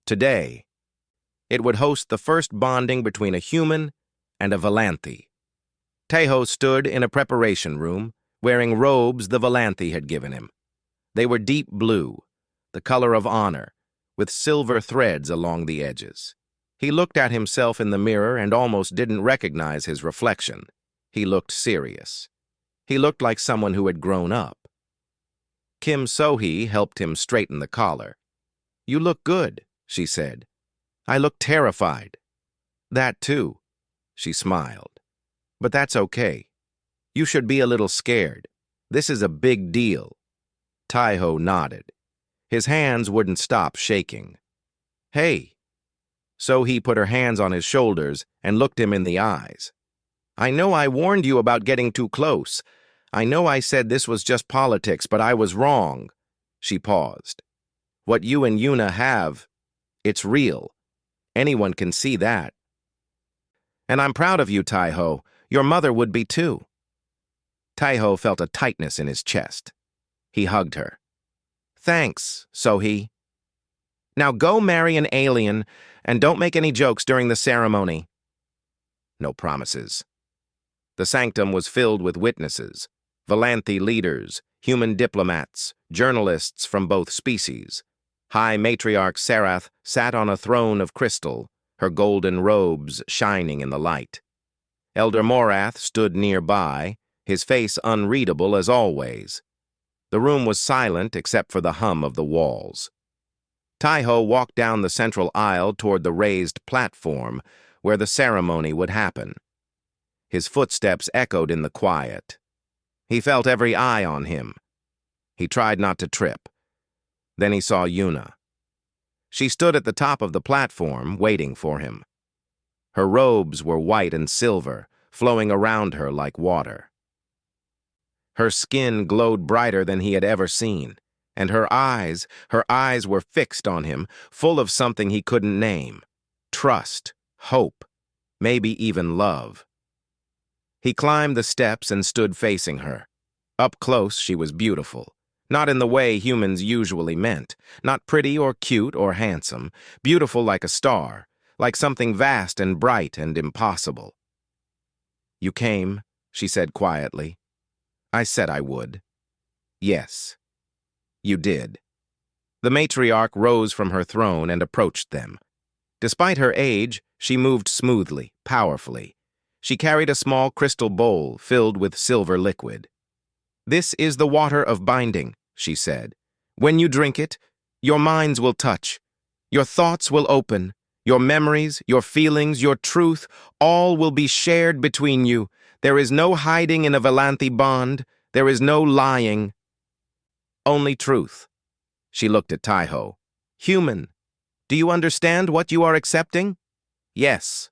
Today, it would host the first bonding between a human and a Volanthi. Taiho stood in a preparation room, wearing robes the Volanthi had given him. They were deep blue, the color of honor, with silver threads along the edges. He looked at himself in the mirror and almost didn't recognize his reflection. He looked serious. He looked like someone who had grown up. Kim So-hee helped him straighten the collar. You look good, she said. I look terrified. That too, she smiled. But that's okay. You should be a little scared. This is a big deal. Taiho nodded. His hands wouldn't stop shaking. Hey. So-hee put her hands on his shoulders and looked him in the eyes. I know I warned you about getting too close. I know I said this was just politics, but I was wrong. She paused. What you and Yuna have, it's real. Anyone can see that. And I'm proud of you, Taiho. Your mother would be too. Taiho felt a tightness in his chest. He hugged her. Thanks, So-hee. Now go marry an alien, and don't make any jokes during the ceremony. No promises. The sanctum was filled with witnesses, Volanthi leaders, human diplomats, journalists from both species. High Matriarch Serath sat on a throne of crystal, her golden robes shining in the light. Elder Morath stood nearby, his face unreadable as always. The room was silent except for the hum of the walls. Taiho walked down the central aisle toward the raised platform where the ceremony would happen. His footsteps echoed in the quiet. He felt every eye on him. He tried not to trip. Then he saw Yuna. She stood at the top of the platform, waiting for him. Her robes were white and silver, flowing around her like water. Her skin glowed brighter than he had ever seen, and her eyes were fixed on him, full of something he couldn't name. Trust, hope, maybe even love. He climbed the steps and stood facing her. Up close, she was beautiful. Not in the way humans usually meant. Not pretty or cute or handsome. Beautiful like a star, like something vast and bright and impossible. "You came," she said quietly. "I said I would." "Yes, you did." The matriarch rose from her throne and approached them. Despite her age, she moved smoothly, powerfully. She carried a small crystal bowl filled with silver liquid. "This is the water of binding," she said. "When you drink it, your minds will touch. Your thoughts will open. Your memories, your feelings, your truth, all will be shared between you. There is no hiding in a Valanthi bond. There is no lying. Only truth." She looked at Taiho. "Human, do you understand what you are accepting?" "Yes."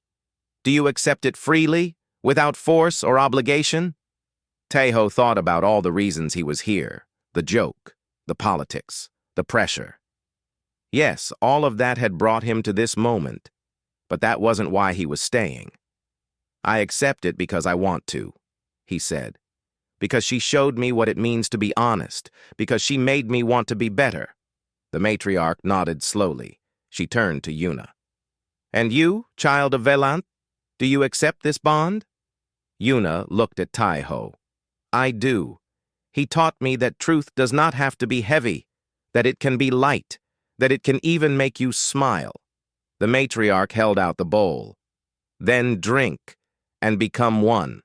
"Do you accept it freely, without force or obligation?" Taiho thought about all the reasons he was here. The joke, the politics, the pressure. Yes, all of that had brought him to this moment, but that wasn't why he was staying. "I accept it because I want to," he said. "Because she showed me what it means to be honest, because she made me want to be better." The matriarch nodded slowly. She turned to Yuna. "And you, child of Velant, do you accept this bond?" Yuna looked at Taiho. "I do. He taught me that truth does not have to be heavy, that it can be light, that it can even make you smile." The matriarch held out the bowl. "Then drink, and become one."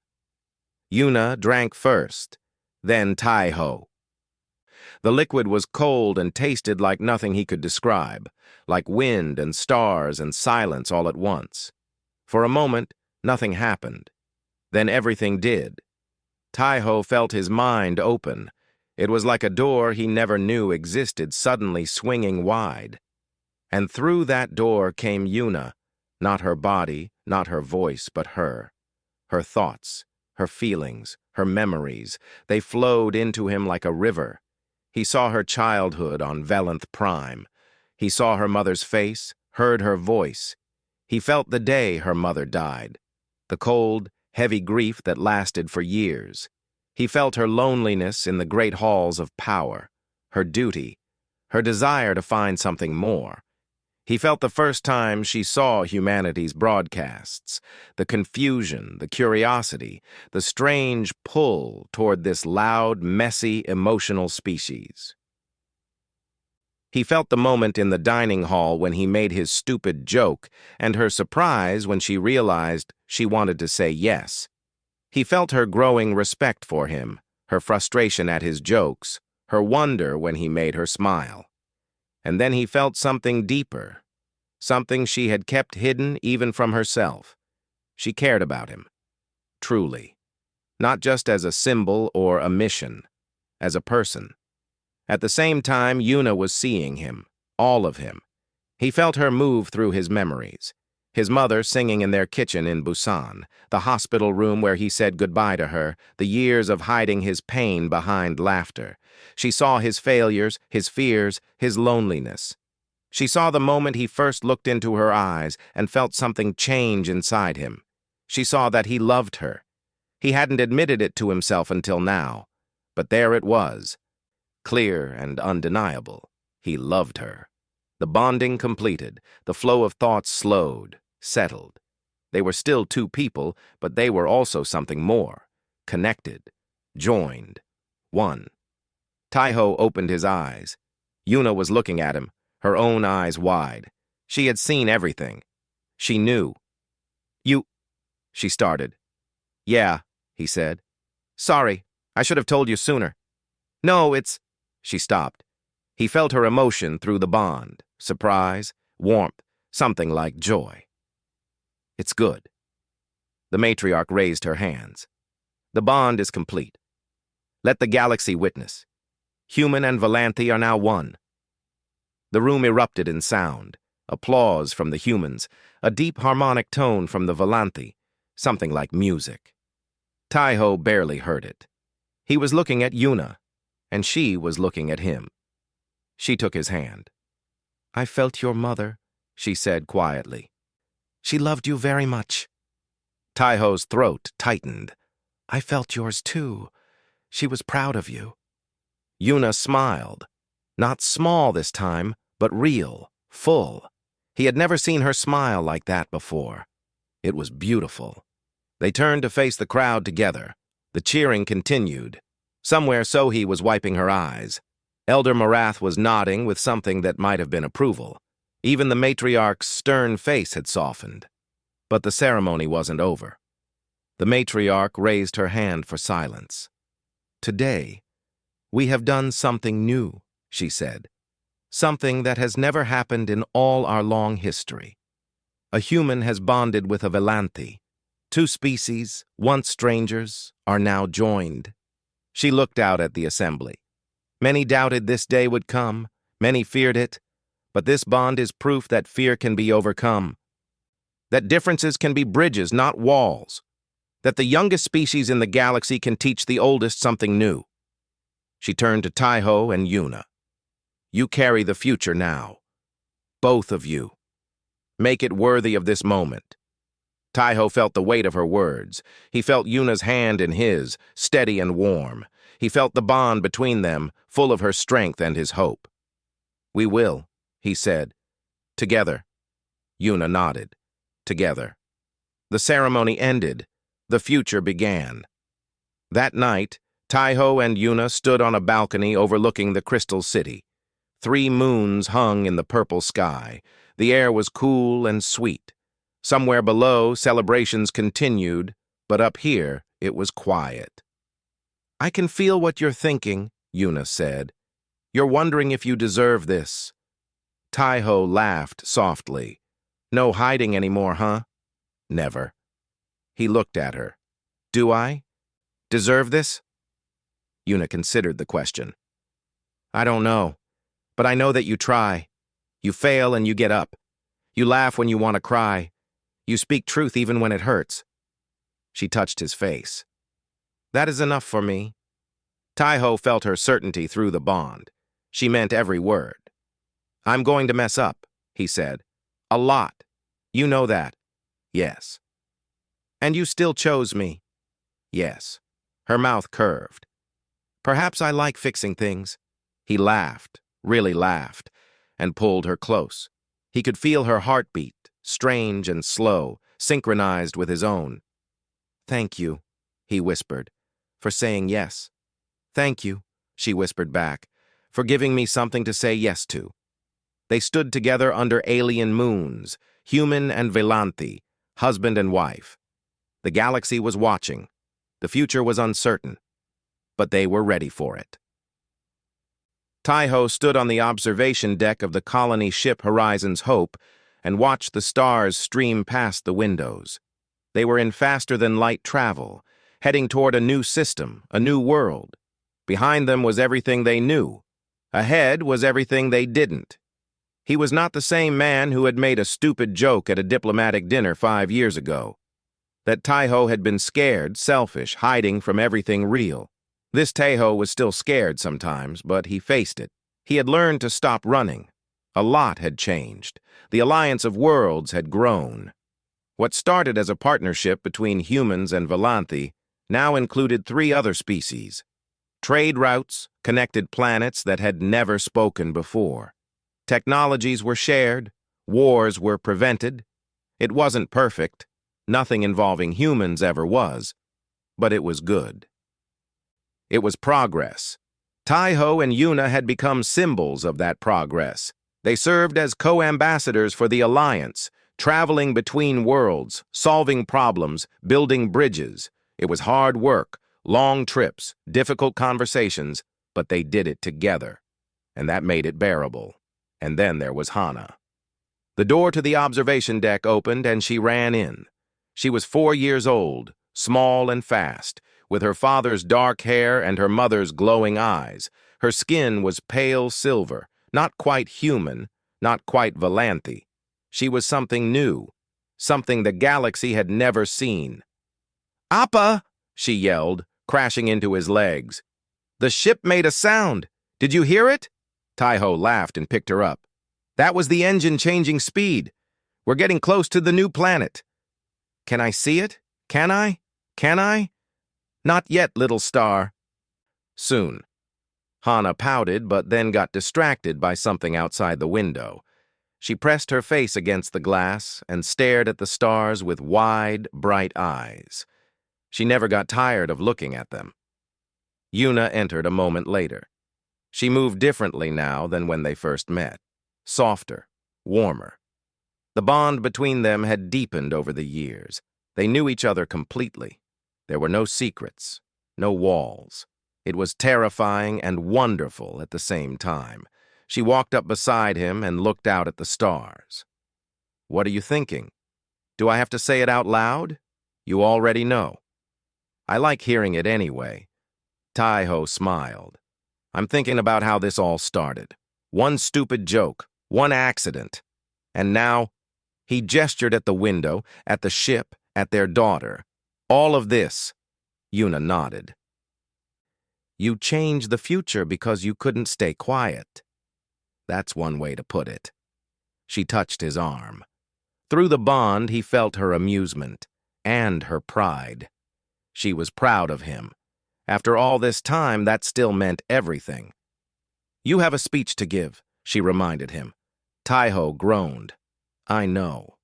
Yuna drank first, then Taiho. The liquid was cold and tasted like nothing he could describe, like wind and stars and silence all at once. For a moment, nothing happened. Then everything did. Taiho felt his mind open. It was like a door he never knew existed suddenly swinging wide. And through that door came Yuna, not her body, not her voice, but her. Her thoughts, her feelings, her memories, they flowed into him like a river. He saw her childhood on Velanth Prime. He saw her mother's face, heard her voice. He felt the day her mother died, the cold, heavy grief that lasted for years. He felt her loneliness in the great halls of power, her duty, her desire to find something more. He felt the first time she saw humanity's broadcasts, the confusion, the curiosity, the strange pull toward this loud, messy, emotional species. He felt the moment in the dining hall when he made his stupid joke, and her surprise when she realized she wanted to say yes. He felt her growing respect for him, her frustration at his jokes, her wonder when he made her smile. And then he felt something deeper, something she had kept hidden even from herself. She cared about him, truly, not just as a symbol or a mission, as a person. At the same time, Yuna was seeing him, all of him. He felt her move through his memories. His mother singing in their kitchen in Busan, the hospital room where he said goodbye to her, the years of hiding his pain behind laughter. She saw his failures, his fears, his loneliness. She saw the moment he first looked into her eyes and felt something change inside him. She saw that he loved her. He hadn't admitted it to himself until now, but there it was, clear and undeniable. He loved her. The bonding completed, the flow of thoughts slowed, settled. They were still two people, but they were also something more, connected, joined, one. Taiho opened his eyes. Yuna was looking at him, her own eyes wide. She had seen everything. She knew. "You," she started. "Yeah," he said. "Sorry, I should have told you sooner." "No, it's—" She stopped. He felt her emotion through the bond, surprise, warmth, something like joy. It's good. The matriarch raised her hands. The bond is complete. Let the galaxy witness. Human and Volanthi are now one. The room erupted in sound. Applause from the humans, a deep harmonic tone from the Volanthi, something like music. Taiho barely heard it. He was looking at Yuna, and she was looking at him. She took his hand. "I felt your mother," she said quietly. "She loved you very much." Taiho's throat tightened. "I felt yours too. She was proud of you." Yuna smiled. Not small this time, but real, full. He had never seen her smile like that before. It was beautiful. They turned to face the crowd together. The cheering continued. Somewhere Sohi was wiping her eyes. Elder Marath was nodding with something that might have been approval. Even the matriarch's stern face had softened. But the ceremony wasn't over. The matriarch raised her hand for silence. "Today, we have done something new," she said. "Something that has never happened in all our long history. A human has bonded with a Volanthi. Two species, once strangers, are now joined." She looked out at the assembly. Many doubted this day would come, many feared it, but this bond is proof that fear can be overcome, that differences can be bridges, not walls, that the youngest species in the galaxy can teach the oldest something new. She turned to Taiho and Yuna. "You carry the future now. Both of you. Make it worthy of this moment." Taiho felt the weight of her words. He felt Yuna's hand in his, steady and warm. He felt the bond between them, full of her strength and his hope. "We will," he said. "Together." Yuna nodded. "Together." The ceremony ended. The future began. That night, Taiho and Yuna stood on a balcony overlooking the Crystal City. 3 moons hung in the purple sky. The air was cool and sweet. Somewhere below, celebrations continued, but up here, it was quiet. "I can feel what you're thinking," Yuna said. "You're wondering if you deserve this." Taiho laughed softly. "No hiding anymore, huh?" "Never." He looked at her. "Do I deserve this?" Yuna considered the question. "I don't know. But I know that you try. You fail and you get up. You laugh when you want to cry. You speak truth even when it hurts." She touched his face. "That is enough for me." Taiho felt her certainty through the bond. She meant every word. "I'm going to mess up," he said. "A lot. You know that." "Yes." "And you still chose me." "Yes." Her mouth curved. "Perhaps I like fixing things." He laughed. Really laughed, and pulled her close. He could feel her heartbeat, strange and slow, synchronized with his own. "Thank you," he whispered, "for saying yes." "Thank you," she whispered back, "for giving me something to say yes to." They stood together under alien moons, human and Volanthi, husband and wife. The galaxy was watching. The future was uncertain, but they were ready for it. Taiho stood on the observation deck of the colony ship Horizon's Hope and watched the stars stream past the windows. They were in faster-than-light travel, heading toward a new system, a new world. Behind them was everything they knew. Ahead was everything they didn't. He was not the same man who had made a stupid joke at a diplomatic dinner 5 years ago. That Taiho had been scared, selfish, hiding from everything real. This Taiho was still scared sometimes, but he faced it. He had learned to stop running. A lot had changed. The alliance of worlds had grown. What started as a partnership between humans and Volanthi now included 3 other species. Trade routes connected planets that had never spoken before. Technologies were shared. Wars were prevented. It wasn't perfect. Nothing involving humans ever was. But it was good. It was progress. Taiho and Yuna had become symbols of that progress. They served as co-ambassadors for the Alliance, traveling between worlds, solving problems, building bridges. It was hard work, long trips, difficult conversations, but they did it together, and that made it bearable. And then there was Hana. The door to the observation deck opened and she ran in. She was 4 years old, small and fast, with her father's dark hair and her mother's glowing eyes. Her skin was pale silver, not quite human, not quite Valanthe. She was something new, something the galaxy had never seen. "Appa!" she yelled, crashing into his legs. "The ship made a sound. Did you hear it?" Taiho laughed and picked her up. "That was the engine changing speed. We're getting close to the new planet." "Can I see it? Can I? Can I?" "Not yet, little star." "Soon." Hana pouted, but then got distracted by something outside the window. She pressed her face against the glass and stared at the stars with wide, bright eyes. She never got tired of looking at them. Yuna entered a moment later. She moved differently now than when they first met. Softer, warmer. The bond between them had deepened over the years. They knew each other completely. There were no secrets, no walls. It was terrifying and wonderful at the same time. She walked up beside him and looked out at the stars. "What are you thinking? Do I have to say it out loud? You already know." "I like hearing it anyway." Taiho smiled. "I'm thinking about how this all started. One stupid joke, one accident. And now," he gestured at the window, at the ship, at their daughter. "All of this." Yuna nodded. "You changed the future because you couldn't stay quiet." That's one way to put it. She touched his arm. Through the bond, he felt her amusement and her pride. She was proud of him. After all this time, that still meant everything. "You have a speech to give," she reminded him. Taiho groaned. "I know."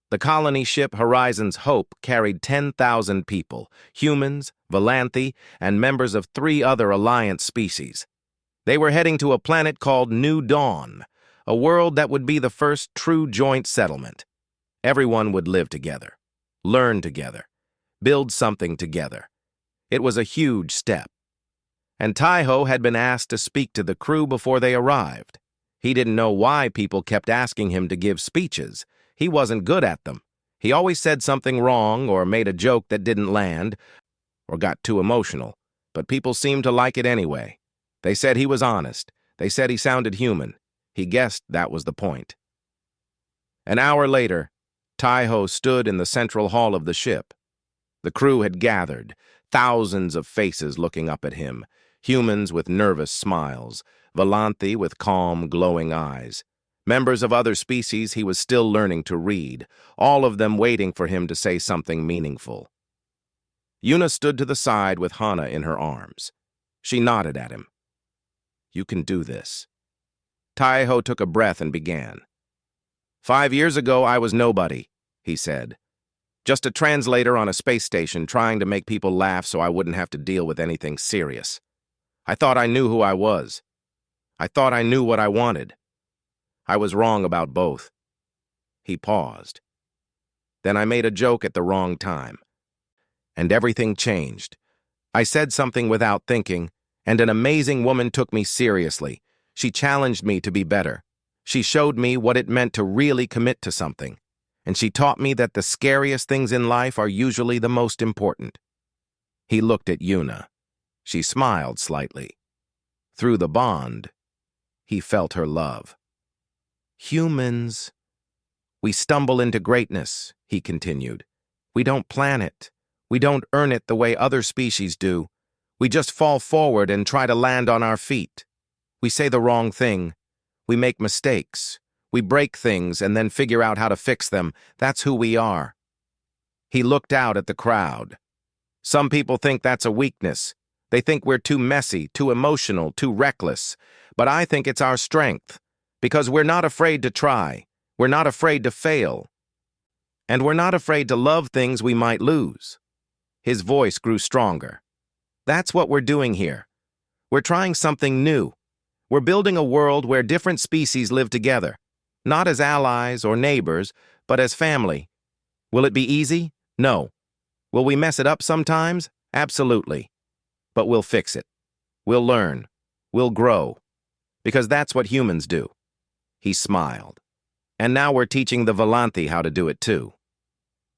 The colony ship Horizon's Hope carried 10,000 people, humans, Valanthe, and members of 3 other Alliance species. They were heading to a planet called New Dawn, a world that would be the first true joint settlement. Everyone would live together, learn together, build something together. It was a huge step. And Taiho had been asked to speak to the crew before they arrived. He didn't know why people kept asking him to give speeches. He wasn't good at them. He always said something wrong or made a joke that didn't land or got too emotional, but people seemed to like it anyway. They said he was honest. They said he sounded human. He guessed that was the point. An hour later, Taiho stood in the central hall of the ship. The crew had gathered, thousands of faces looking up at him, humans with nervous smiles, Valanthe with calm, glowing eyes. Members of other species he was still learning to read, all of them waiting for him to say something meaningful. Yuna stood to the side with Hana in her arms. She nodded at him. "You can do this." Taiho took a breath and began. 5 years ago, I was nobody," he said. "Just a translator on a space station trying to make people laugh so I wouldn't have to deal with anything serious. I thought I knew who I was. I thought I knew what I wanted. I was wrong about both." He paused. "Then I made a joke at the wrong time. And everything changed. I said something without thinking, and an amazing woman took me seriously. She challenged me to be better. She showed me what it meant to really commit to something. And she taught me that the scariest things in life are usually the most important." He looked at Yuna. She smiled slightly. Through the bond, he felt her love. "Humans. We stumble into greatness," he continued. "We don't plan it. We don't earn it the way other species do. We just fall forward and try to land on our feet. We say the wrong thing. We make mistakes. We break things and then figure out how to fix them. That's who we are." He looked out at the crowd. "Some people think that's a weakness. They think we're too messy, too emotional, too reckless. But I think it's our strength, because we're not afraid to try. We're not afraid to fail. And we're not afraid to love things we might lose." His voice grew stronger. "That's what we're doing here. We're trying something new. We're building a world where different species live together, not as allies or neighbors, but as family. Will it be easy? No. Will we mess it up sometimes? Absolutely. But we'll fix it. We'll learn. We'll grow. Because that's what humans do. He smiled. And now we're teaching the Volanthi how to do it too.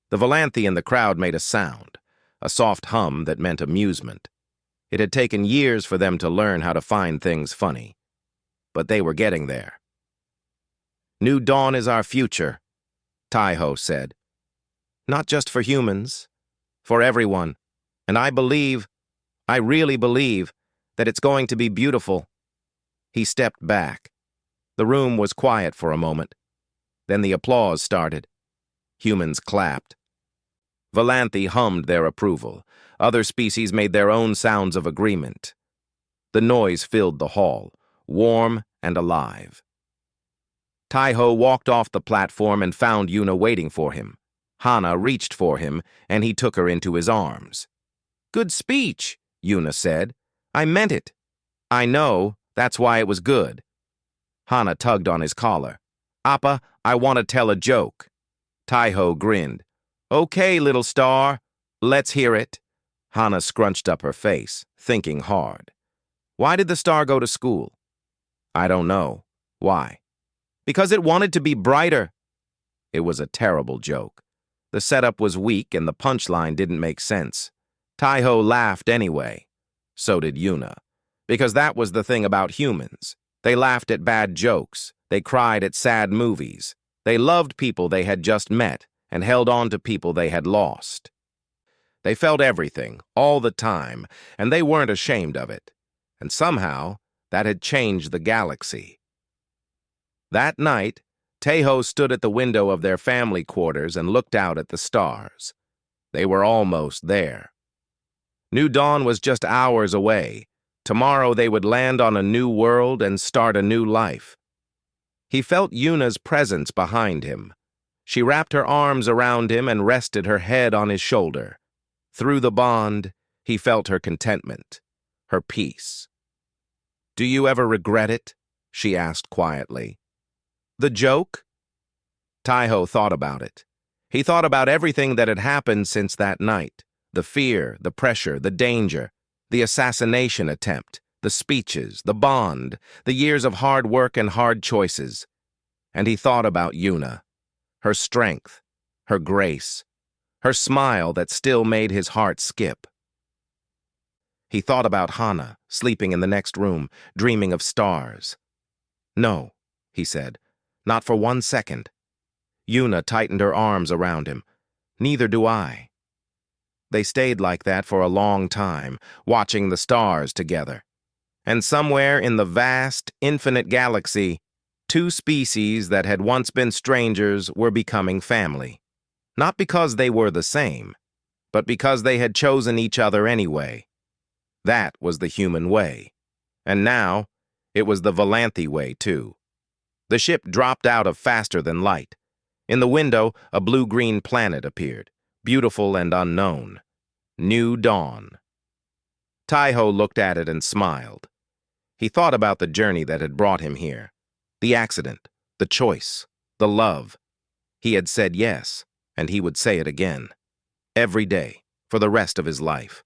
The Volanthi in the crowd made a sound, a soft hum that meant amusement. It had taken years for them to learn how to find things funny. But they were getting there. New dawn is our future, Taiho said. Not just for humans, for everyone. And I really believe, that it's going to be beautiful. He stepped back. The room was quiet for a moment. Then the applause started. Humans clapped. Volanthi hummed their approval. Other species made their own sounds of agreement. The noise filled the hall, warm and alive. Taiho walked off the platform and found Yuna waiting for him. Hana reached for him, and he took her into his arms. Good speech, Yuna said. I meant it. I know, that's why it was good. Hana tugged on his collar. Appa, I want to tell a joke. Taiho grinned. Okay, little star, let's hear it. Hana scrunched up her face, thinking hard. Why did the star go to school? I don't know. Why? Because it wanted to be brighter. It was a terrible joke. The setup was weak and the punchline didn't make sense. Taiho laughed anyway. So did Yuna. Because that was the thing about humans. They laughed at bad jokes. They cried at sad movies. They loved people they had just met and held on to people they had lost. They felt everything, all the time, and they weren't ashamed of it. And somehow, that had changed the galaxy. That night, Taiho stood at the window of their family quarters and looked out at the stars. They were almost there. New dawn was just hours away. Tomorrow they would land on a new world and start a new life. He felt Yuna's presence behind him. She wrapped her arms around him and rested her head on his shoulder. Through the bond, he felt her contentment, her peace. Do you ever regret it? She asked quietly. The joke? Taiho thought about it. He thought about everything that had happened since that night. The fear, the pressure, the danger, the assassination attempt, the speeches, the bond, the years of hard work and hard choices. And he thought about Yuna, her strength, her grace, her smile that still made his heart skip. He thought about Hana, sleeping in the next room, dreaming of stars. No, he said, not for 1 second. Yuna tightened her arms around him. Neither do I. They stayed like that for a long time, watching the stars together. And somewhere in the vast, infinite galaxy, two species that had once been strangers were becoming family. Not because they were the same, but because they had chosen each other anyway. That was the human way. And now, it was the Volanthi way, too. The ship dropped out of faster than light. In the window, a blue-green planet appeared, beautiful and unknown. New dawn. Taiho looked at it and smiled. He thought about the journey that had brought him here. The accident, the choice, the love. He had said yes, and he would say it again. Every day, for the rest of his life.